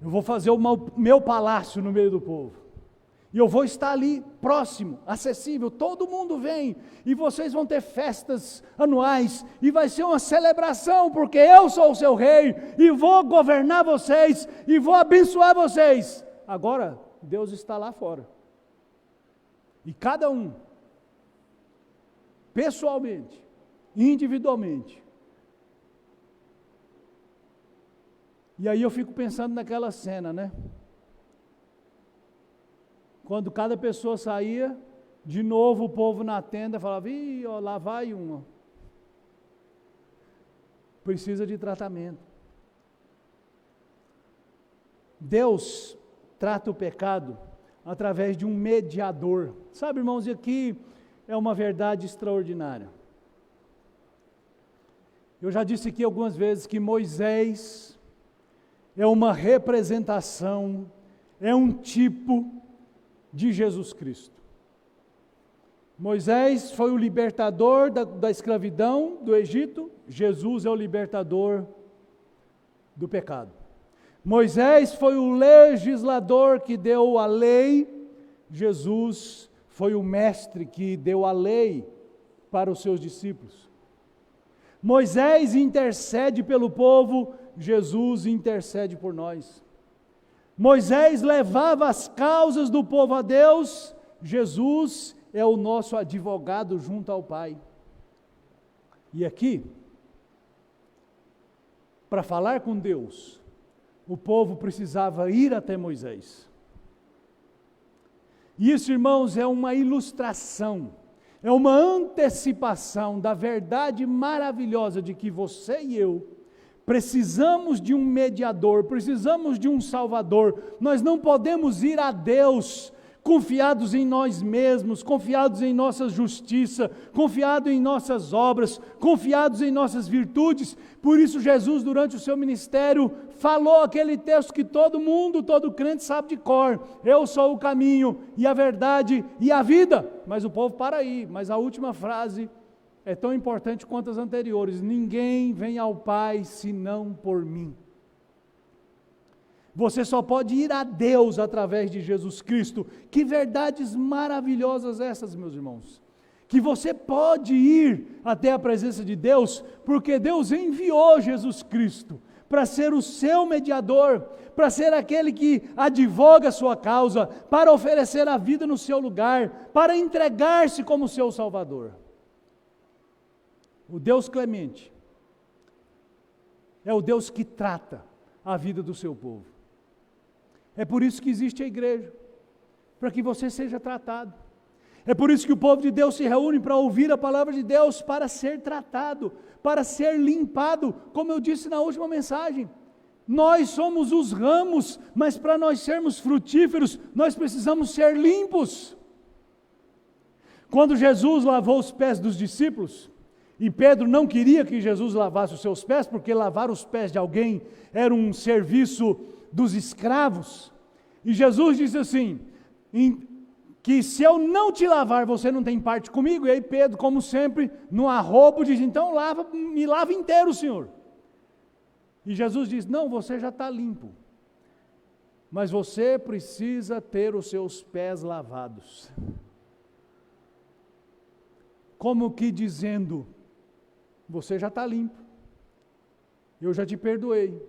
eu vou fazer o meu palácio no meio do povo, e eu vou estar ali, próximo, acessível, todo mundo vem, e vocês vão ter festas anuais, e vai ser uma celebração, porque eu sou o seu rei, e vou governar vocês, e vou abençoar vocês. Agora, Deus está lá fora, e cada um, pessoalmente, individualmente. E aí eu fico pensando naquela cena, né? Quando cada pessoa saía, de novo o povo na tenda falava: ih, ó, lá vai uma. Precisa de tratamento. Deus trata o pecado através de um mediador. Sabe, irmãos, e aqui é uma verdade extraordinária. Eu já disse aqui algumas vezes que Moisés é uma representação, é um tipo de Jesus Cristo. Moisés foi o libertador da escravidão do Egito, Jesus é o libertador do pecado. Moisés foi o legislador que deu a lei, Jesus foi o mestre que deu a lei para os seus discípulos. Moisés intercede pelo povo, Jesus intercede por nós. Moisés levava as causas do povo a Deus, Jesus é o nosso advogado junto ao Pai. E aqui, para falar com Deus, o povo precisava ir até Moisés. Isso, irmãos, é uma ilustração, é uma antecipação da verdade maravilhosa de que você e eu precisamos de um mediador, precisamos de um salvador. Nós não podemos ir a Deus confiados em nós mesmos, confiados em nossa justiça, confiados em nossas obras, confiados em nossas virtudes. Por isso Jesus, durante o seu ministério, falou aquele texto que todo mundo, todo crente sabe de cor: eu sou o caminho e a verdade e a vida. Mas o povo para aí, mas a última frase é tão importante quanto as anteriores: ninguém vem ao Pai senão por mim. Você só pode ir a Deus através de Jesus Cristo. Que verdades maravilhosas essas, meus irmãos. Que você pode ir até a presença de Deus, porque Deus enviou Jesus Cristo para ser o seu mediador, para ser aquele que advoga a sua causa, para oferecer a vida no seu lugar, para entregar-se como seu Salvador. O Deus clemente é o Deus que trata a vida do seu povo. É por isso que existe a igreja, para que você seja tratado. É por isso que o povo de Deus se reúne para ouvir a palavra de Deus, para ser tratado, para ser limpado, como eu disse na última mensagem. Nós somos os ramos, mas para nós sermos frutíferos, nós precisamos ser limpos. Quando Jesus lavou os pés dos discípulos, e Pedro não queria que Jesus lavasse os seus pés, porque lavar os pés de alguém era um serviço dos escravos, e Jesus disse assim, que se eu não te lavar, você não tem parte comigo. E aí Pedro, como sempre, no arrobo, diz: então me lava inteiro, Senhor. E Jesus diz: não, você já está limpo, mas você precisa ter os seus pés lavados. Como que dizendo: você já está limpo. Eu já te perdoei.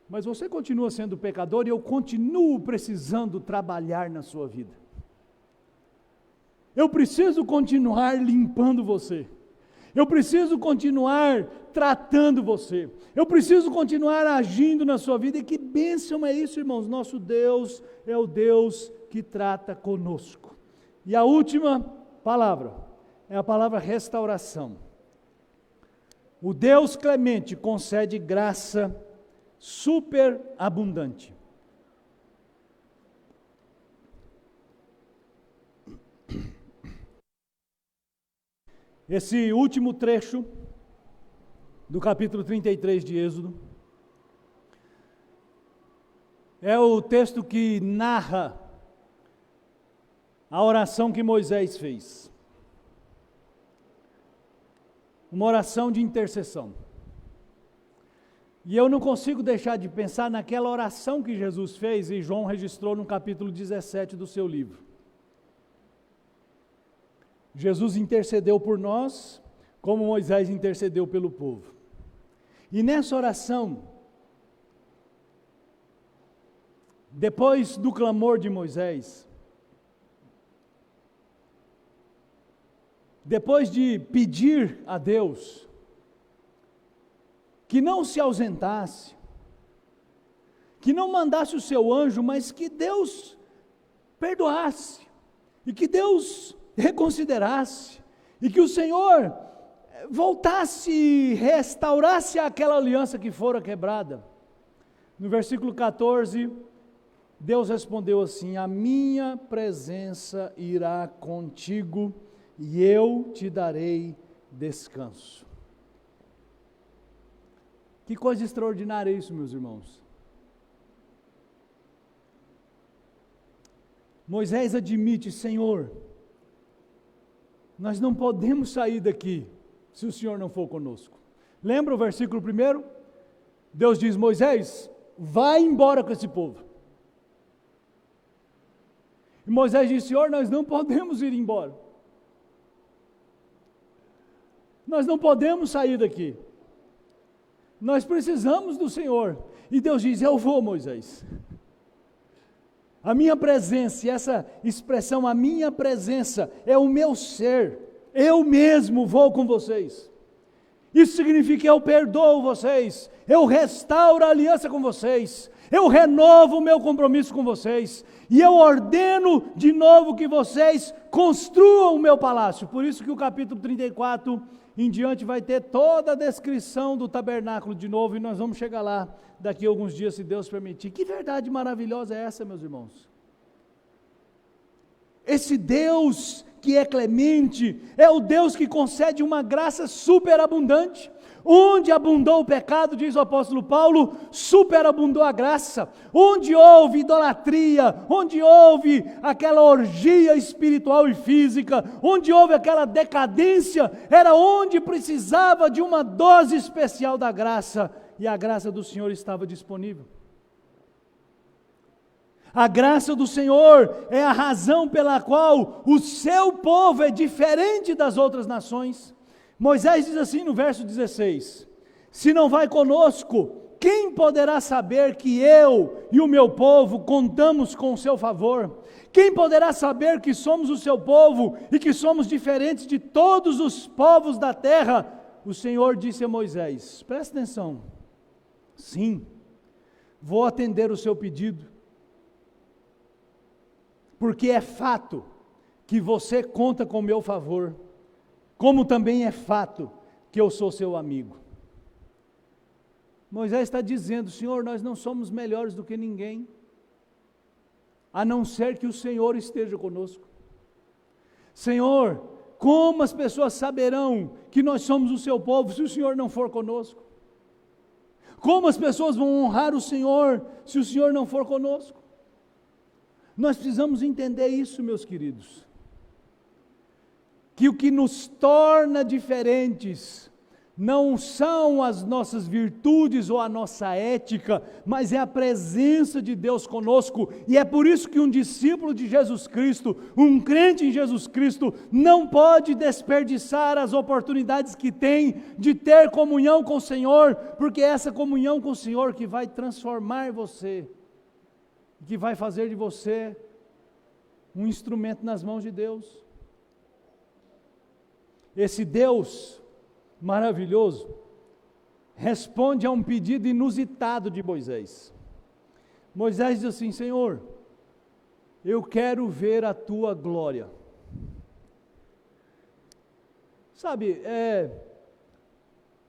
Mas você continua sendo pecador e eu continuo precisando trabalhar na sua vida. Eu preciso continuar limpando você. Eu preciso continuar tratando você. Eu preciso continuar agindo na sua vida. E que bênção é isso, irmãos? Nosso Deus é o Deus que trata conosco. E a última palavra é a palavra restauração. O Deus clemente concede graça superabundante. Esse último trecho do capítulo 33 de Êxodo é o texto que narra a oração que Moisés fez. Uma oração de intercessão. E eu não consigo deixar de pensar naquela oração que Jesus fez e João registrou no capítulo 17 do seu livro. Jesus intercedeu por nós, como Moisés intercedeu pelo povo. E nessa oração, depois do clamor de Moisés, depois de pedir a Deus que não se ausentasse, que não mandasse o seu anjo, mas que Deus perdoasse, e que Deus reconsiderasse, e que o Senhor voltasse e restaurasse aquela aliança que fora quebrada. No versículo 14, Deus respondeu assim: a minha presença irá contigo, e eu te darei descanso. Que coisa extraordinária isso, meus irmãos. Moisés admite: Senhor, nós não podemos sair daqui se o Senhor não for conosco. Lembra o versículo 1? Deus diz: Moisés, vai embora com esse povo. E Moisés diz: Senhor, nós não podemos ir embora. Nós não podemos sair daqui. Nós precisamos do Senhor. E Deus diz: eu vou, Moisés. A minha presença, e essa expressão, a minha presença, é o meu ser. Eu mesmo vou com vocês. Isso significa que eu perdoo vocês, eu restauro a aliança com vocês, eu renovo o meu compromisso com vocês, e eu ordeno de novo que vocês construam o meu palácio. Por isso que o capítulo 34 em diante vai ter toda a descrição do tabernáculo de novo, e nós vamos chegar lá daqui a alguns dias, se Deus permitir. Que verdade maravilhosa é essa, meus irmãos? Esse Deus que é clemente, é o Deus que concede uma graça superabundante. Onde abundou o pecado, diz o apóstolo Paulo, superabundou a graça. Onde houve idolatria, onde houve aquela orgia espiritual e física, onde houve aquela decadência, era onde precisava de uma dose especial da graça, e a graça do Senhor estava disponível. A graça do Senhor é a razão pela qual o seu povo é diferente das outras nações. Moisés diz assim no verso 16: se não vai conosco, quem poderá saber que eu e o meu povo contamos com o seu favor? Quem poderá saber que somos o seu povo e que somos diferentes de todos os povos da terra? O Senhor disse a Moisés, presta atenção, sim, vou atender o seu pedido, porque é fato que você conta com o meu favor, como também é fato que eu sou seu amigo. Moisés está dizendo: Senhor, nós não somos melhores do que ninguém, a não ser que o Senhor esteja conosco. Senhor, como as pessoas saberão que nós somos o seu povo se o Senhor não for conosco? Como as pessoas vão honrar o Senhor se o Senhor não for conosco? Nós precisamos entender isso, meus queridos, que o que nos torna diferentes não são as nossas virtudes ou a nossa ética, mas é a presença de Deus conosco, e é por isso que um discípulo de Jesus Cristo, um crente em Jesus Cristo, não pode desperdiçar as oportunidades que tem de ter comunhão com o Senhor, porque é essa comunhão com o Senhor que vai transformar você, que vai fazer de você um instrumento nas mãos de Deus. Esse Deus maravilhoso responde a um pedido inusitado de Moisés. Moisés diz assim: Senhor, eu quero ver a tua glória. Sabe,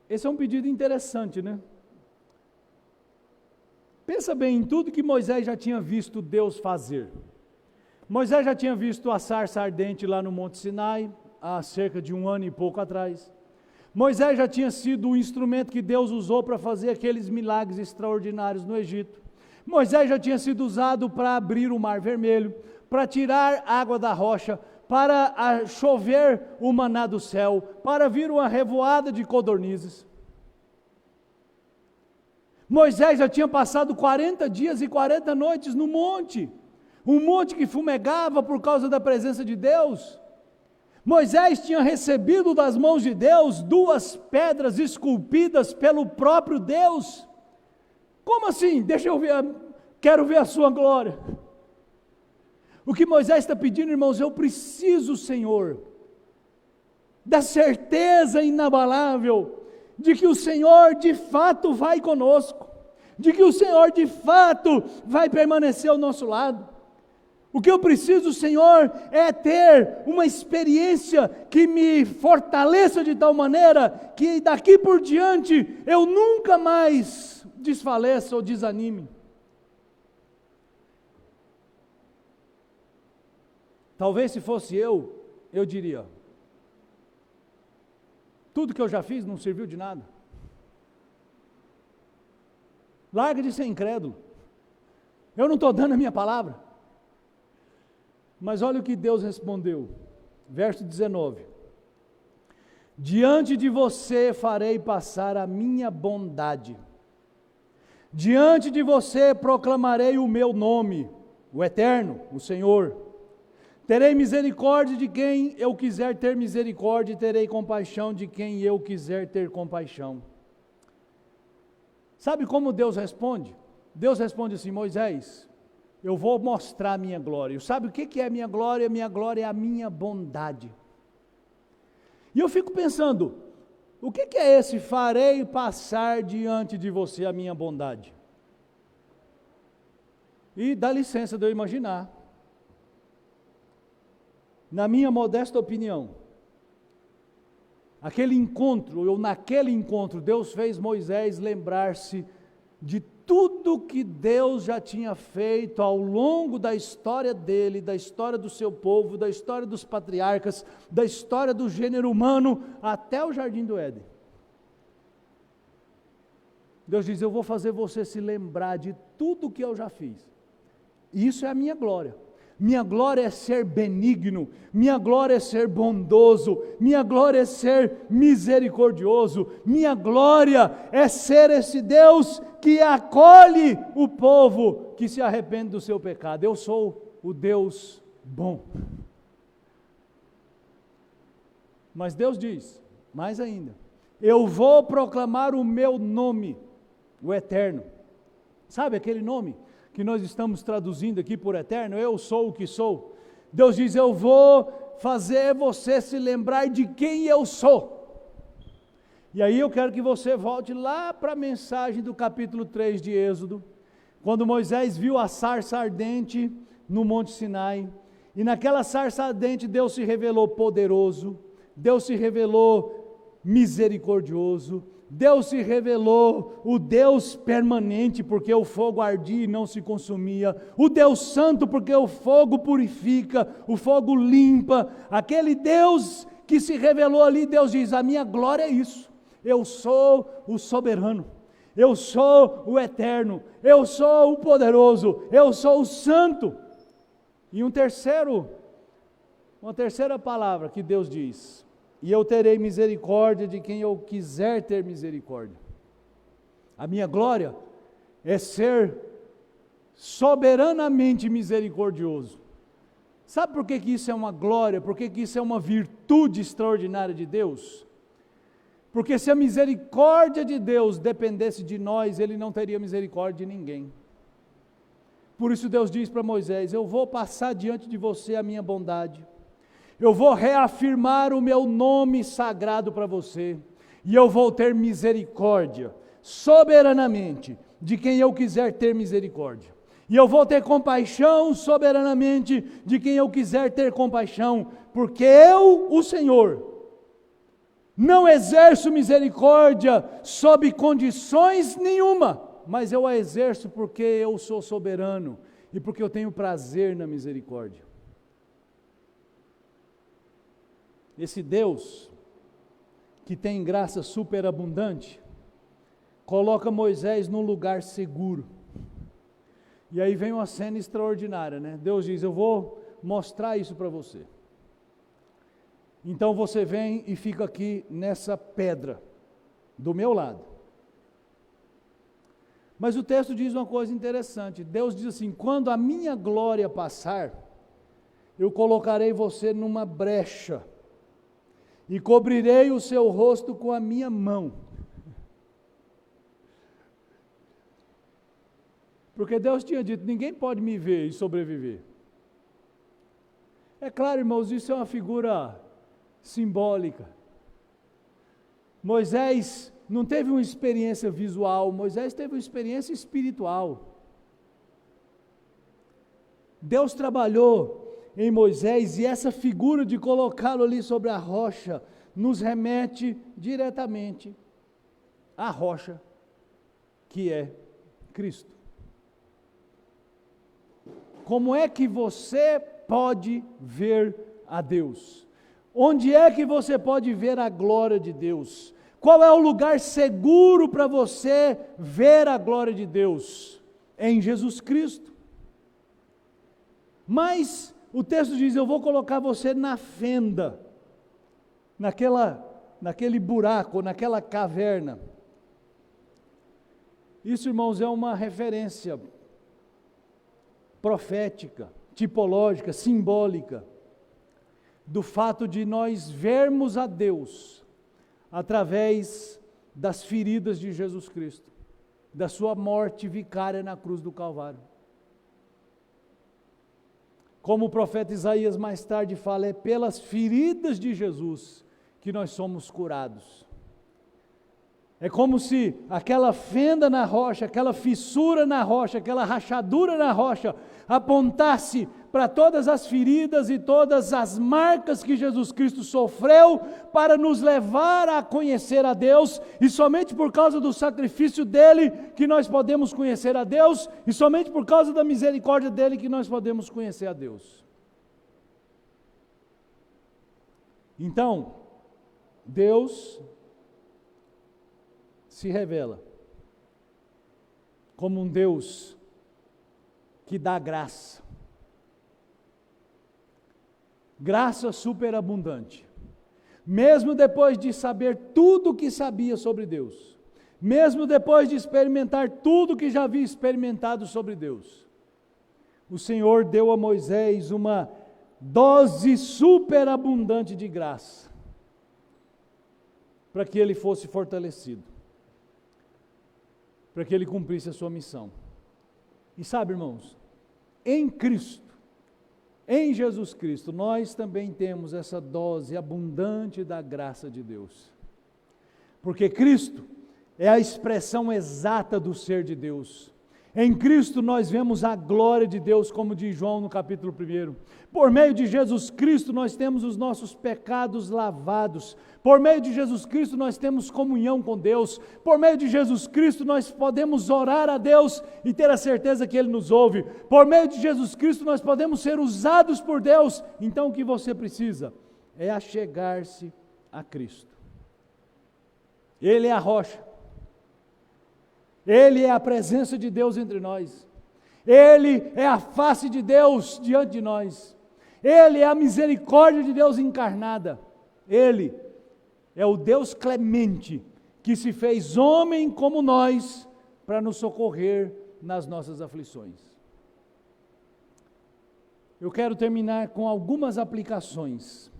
esse é um pedido interessante, né? Pensa bem em tudo que Moisés já tinha visto Deus fazer. Moisés já tinha visto a sarça ardente lá no Monte Sinai, há cerca de 1 ano e pouco atrás. Moisés já tinha sido o instrumento que Deus usou para fazer aqueles milagres extraordinários no Egito. Moisés já tinha sido usado para abrir o Mar Vermelho, para tirar água da rocha, para chover o maná do céu, para vir uma revoada de codornizes. Moisés já tinha passado 40 dias e 40 noites no monte, um monte que fumegava por causa da presença de Deus. Moisés tinha recebido das mãos de Deus 2 pedras esculpidas pelo próprio Deus. Como assim? Deixa eu ver, quero ver a sua glória. O que Moisés está pedindo, irmãos, eu preciso, Senhor, da certeza inabalável de que o Senhor de fato vai conosco, de que o Senhor de fato vai permanecer ao nosso lado. O que eu preciso, Senhor, é ter uma experiência que me fortaleça de tal maneira que daqui por diante eu nunca mais desfaleça ou desanime. Talvez se fosse eu diria: tudo que eu já fiz não serviu de nada. Larga de ser incrédulo. Eu não estou dando a minha palavra. Mas olha o que Deus respondeu, verso 19: diante de você farei passar a minha bondade, diante de você proclamarei o meu nome, o Eterno, o Senhor. Terei misericórdia de quem eu quiser ter misericórdia, e terei compaixão de quem eu quiser ter compaixão. Sabe como Deus responde? Deus responde assim: Moisés, eu vou mostrar a minha glória. Sabe o que é a minha glória? Minha glória é a minha bondade. E eu fico pensando, o que é esse farei passar diante de você a minha bondade? E dá licença de eu imaginar. Na minha modesta opinião, naquele encontro, Deus fez Moisés lembrar-se de tudo que Deus já tinha feito ao longo da história dele, da história do seu povo, da história dos patriarcas, da história do gênero humano, até o Jardim do Éden. Deus diz: eu vou fazer você se lembrar de tudo que eu já fiz. Isso é a minha glória. Minha glória é ser benigno, minha glória é ser bondoso, minha glória é ser misericordioso, minha glória é ser esse Deus que acolhe o povo que se arrepende do seu pecado. Eu sou o Deus bom. Mas Deus diz, mais ainda: eu vou proclamar o meu nome, o Eterno. Sabe aquele nome que nós estamos traduzindo aqui por eterno? Eu sou o que sou. Deus diz: eu vou fazer você se lembrar de quem eu sou. E aí eu quero que você volte lá para a mensagem do capítulo 3 de Êxodo, quando Moisés viu a sarça ardente no Monte Sinai, e naquela sarça ardente Deus se revelou poderoso, Deus se revelou misericordioso, Deus se revelou o Deus permanente, porque o fogo ardia e não se consumia, o Deus santo, porque o fogo purifica, o fogo limpa. Aquele Deus que se revelou ali, Deus diz: a minha glória é isso, eu sou o soberano, eu sou o eterno, eu sou o poderoso, eu sou o santo. E uma terceira palavra que Deus diz: e eu terei misericórdia de quem eu quiser ter misericórdia. A minha glória é ser soberanamente misericordioso. Sabe por que isso é uma glória? Por que isso é uma virtude extraordinária de Deus? Porque se a misericórdia de Deus dependesse de nós, Ele não teria misericórdia de ninguém. Por isso Deus diz para Moisés: eu vou passar diante de você a minha bondade, eu vou reafirmar o meu nome sagrado para você, e eu vou ter misericórdia, soberanamente, de quem eu quiser ter misericórdia. E eu vou ter compaixão soberanamente de quem eu quiser ter compaixão, porque eu, o Senhor, não exerço misericórdia sob condições nenhuma, mas eu a exerço porque eu sou soberano e porque eu tenho prazer na misericórdia. Esse Deus, que tem graça superabundante, coloca Moisés num lugar seguro. E aí vem uma cena extraordinária, né? Deus diz: eu vou mostrar isso para você. Então você vem e fica aqui nessa pedra, do meu lado. Mas o texto diz uma coisa interessante. Deus diz assim: quando a minha glória passar, eu colocarei você numa brecha, e cobrirei o seu rosto com a minha mão. Porque Deus tinha dito: ninguém pode me ver e sobreviver. É claro, irmãos, isso é uma figura simbólica. Moisés não teve uma experiência visual, Moisés teve uma experiência espiritual. Deus trabalhou em Moisés, e essa figura de colocá-lo ali sobre a rocha nos remete diretamente à rocha que é Cristo. Como é que você pode ver a Deus? Onde é que você pode ver a glória de Deus? Qual é o lugar seguro para você ver a glória de Deus? É em Jesus Cristo. Mas o texto diz: eu vou colocar você na fenda, naquele buraco, naquela caverna. Isso, irmãos, é uma referência profética, tipológica, simbólica, do fato de nós vermos a Deus através das feridas de Jesus Cristo, da sua morte vicária na cruz do Calvário. Como o profeta Isaías mais tarde fala: é pelas feridas de Jesus que nós somos curados. É como se aquela fenda na rocha, aquela fissura na rocha, aquela rachadura na rocha, apontasse para todas as feridas e todas as marcas que Jesus Cristo sofreu para nos levar a conhecer a Deus, e somente por causa do sacrifício dele que nós podemos conhecer a Deus, e somente por causa da misericórdia dele que nós podemos conhecer a Deus. Então, Deus se revela como um Deus que dá graça, graça superabundante, mesmo depois de saber tudo o que sabia sobre Deus, mesmo depois de experimentar tudo que já havia experimentado sobre Deus, o Senhor deu a Moisés uma dose superabundante de graça, para que ele fosse fortalecido, para que ele cumprisse a sua missão. E sabe, irmãos, em Cristo, em Jesus Cristo, nós também temos essa dose abundante da graça de Deus. Porque Cristo é a expressão exata do ser de Deus. Em Cristo nós vemos a glória de Deus, como diz João no capítulo 1. Por meio de Jesus Cristo nós temos os nossos pecados lavados. Por meio de Jesus Cristo nós temos comunhão com Deus. Por meio de Jesus Cristo nós podemos orar a Deus e ter a certeza que Ele nos ouve. Por meio de Jesus Cristo nós podemos ser usados por Deus. Então o que você precisa é achegar-se a Cristo. Ele é a rocha. Ele é a presença de Deus entre nós. Ele é a face de Deus diante de nós. Ele é a misericórdia de Deus encarnada. Ele é o Deus clemente, que se fez homem como nós, para nos socorrer nas nossas aflições. Eu quero terminar com algumas aplicações.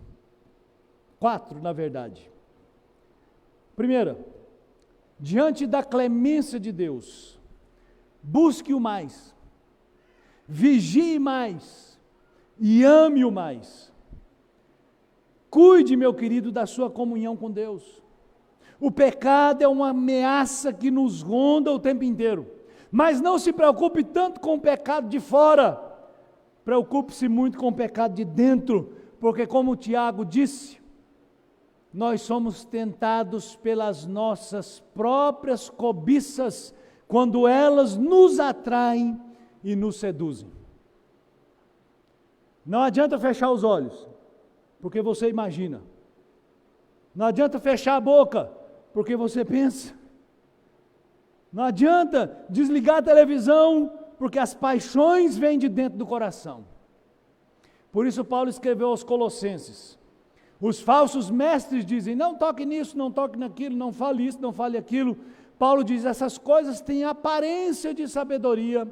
4, na verdade. Primeira, diante da clemência de Deus, busque-o mais, vigie mais e ame-o mais. Cuide, meu querido, da sua comunhão com Deus. O pecado é uma ameaça que nos ronda o tempo inteiro, mas não se preocupe tanto com o pecado de fora, preocupe-se muito com o pecado de dentro, porque como o Tiago disse, nós somos tentados pelas nossas próprias cobiças, quando elas nos atraem e nos seduzem. Não adianta fechar os olhos, porque você imagina. Não adianta fechar a boca, porque você pensa. Não adianta desligar a televisão, porque as paixões vêm de dentro do coração. Por isso Paulo escreveu aos Colossenses: os falsos mestres dizem, não toque nisso, não toque naquilo, não fale isso, não fale aquilo. Paulo diz, essas coisas têm aparência de sabedoria,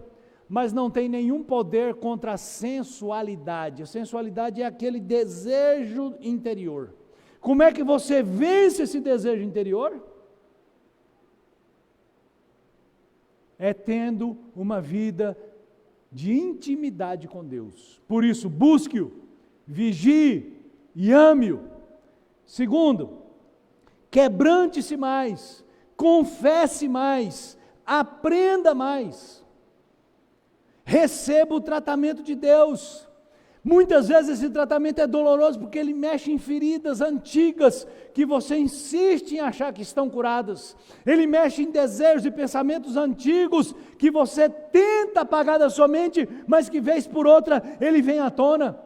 mas não tem nenhum poder contra a sensualidade. A sensualidade é aquele desejo interior. Como é que você vence esse desejo interior? É tendo uma vida de intimidade com Deus. Por isso, busque-o, vigie e ame-o. Segundo, quebrante-se mais, confesse mais, aprenda mais. Receba o tratamento de Deus. Muitas vezes esse tratamento é doloroso porque ele mexe em feridas antigas que você insiste em achar que estão curadas. Ele mexe em desejos e pensamentos antigos que você tenta apagar da sua mente, mas que vez por outra ele vem à tona.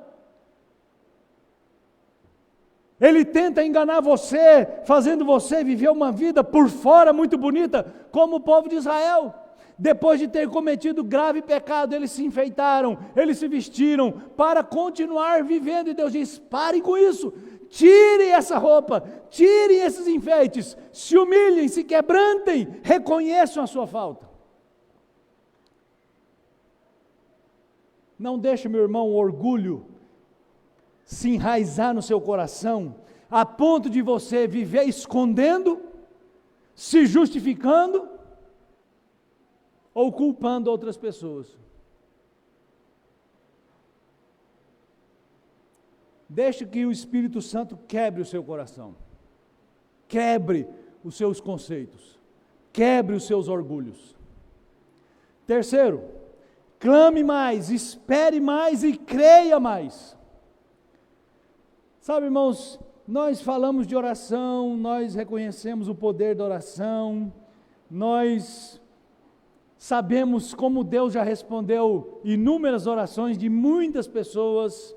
Ele tenta enganar você, fazendo você viver uma vida por fora muito bonita, como o povo de Israel. Depois de ter cometido grave pecado, eles se enfeitaram, eles se vestiram para continuar vivendo. E Deus diz, parem com isso, tirem essa roupa, tirem esses enfeites, se humilhem, se quebrantem, reconheçam a sua falta. Não deixe, meu irmão, o orgulho se enraizar no seu coração, a ponto de você viver escondendo, se justificando, ou culpando outras pessoas. Deixe que o Espírito Santo quebre o seu coração, quebre os seus conceitos, quebre os seus orgulhos. Terceiro, clame mais, espere mais e creia mais. Sabe, irmãos, nós falamos de oração, nós reconhecemos o poder da oração, nós sabemos como Deus já respondeu inúmeras orações de muitas pessoas,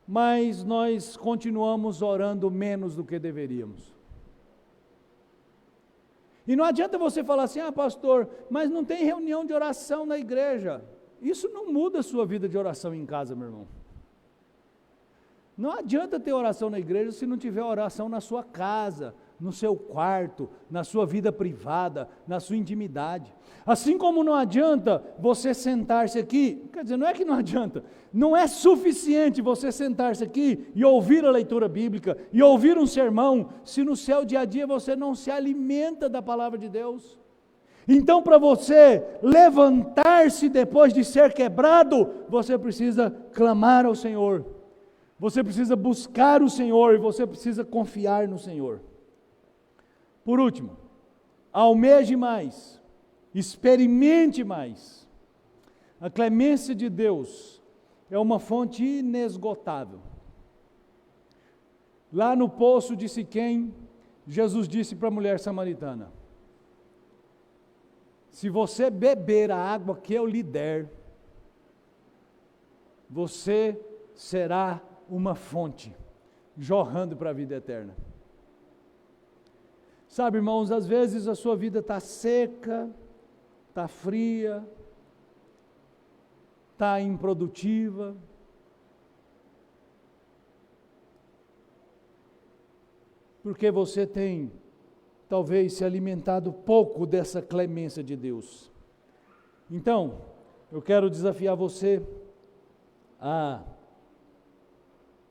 mas nós continuamos orando menos do que deveríamos. E não adianta você falar assim, pastor, mas não tem reunião de oração na igreja. Isso não muda a sua vida de oração em casa, meu irmão. Não adianta ter oração na igreja se não tiver oração na sua casa, no seu quarto, na sua vida privada, na sua intimidade. Assim como não adianta você sentar-se aqui, quer dizer, não é que não adianta, não é suficiente você sentar-se aqui e ouvir a leitura bíblica, e ouvir um sermão, se no seu dia a dia você não se alimenta da palavra de Deus. Então, para você levantar-se depois de ser quebrado, você precisa clamar ao Senhor, você precisa buscar o Senhor, e você precisa confiar no Senhor. Por último, almeje mais, experimente mais. A clemência de Deus é uma fonte inesgotável. Lá no poço de Siquém, Jesus disse para a mulher samaritana, se você beber a água que eu lhe der, você será uma fonte, jorrando para a vida eterna. Sabe, irmãos, às vezes a sua vida está seca, está fria, está improdutiva. porque você tem talvez se alimentado pouco dessa clemência de Deus. Então, eu quero desafiar você a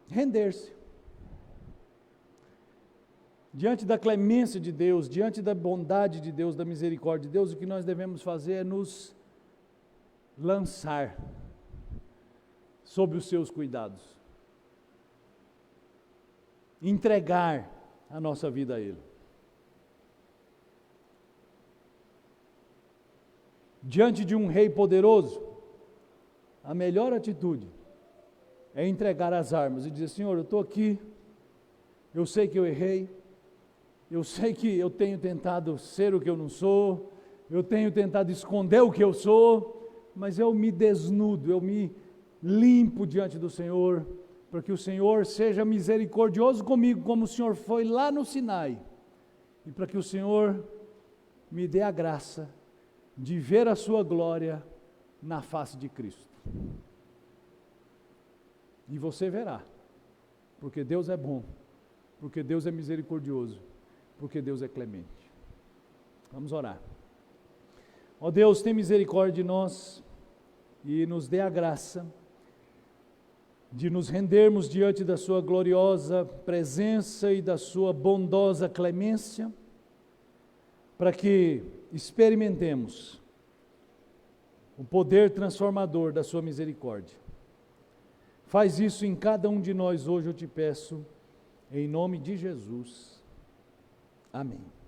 render-se diante da clemência de Deus, diante da bondade de Deus, da misericórdia de Deus. O que nós devemos fazer é nos lançar sob os seus cuidados, entregar a nossa vida a Ele. Diante de um rei poderoso, a melhor atitude é entregar as armas e dizer: Senhor, eu estou aqui, eu sei que eu errei, eu sei que eu tenho tentado ser o que eu não sou, eu tenho tentado esconder o que eu sou, mas eu me desnudo, eu me limpo diante do Senhor, para que o Senhor seja misericordioso comigo, como o Senhor foi lá no Sinai, e para que o Senhor me dê a graça de ver a sua glória na face de Cristo. E você verá, porque Deus é bom, porque Deus é misericordioso, porque Deus é clemente. Vamos orar. Ó Deus, tem misericórdia de nós e nos dê a graça de nos rendermos diante da sua gloriosa presença e da sua bondosa clemência, para que experimentemos o poder transformador da sua misericórdia. Faz isso em cada um de nós hoje, eu te peço, em nome de Jesus. Amém.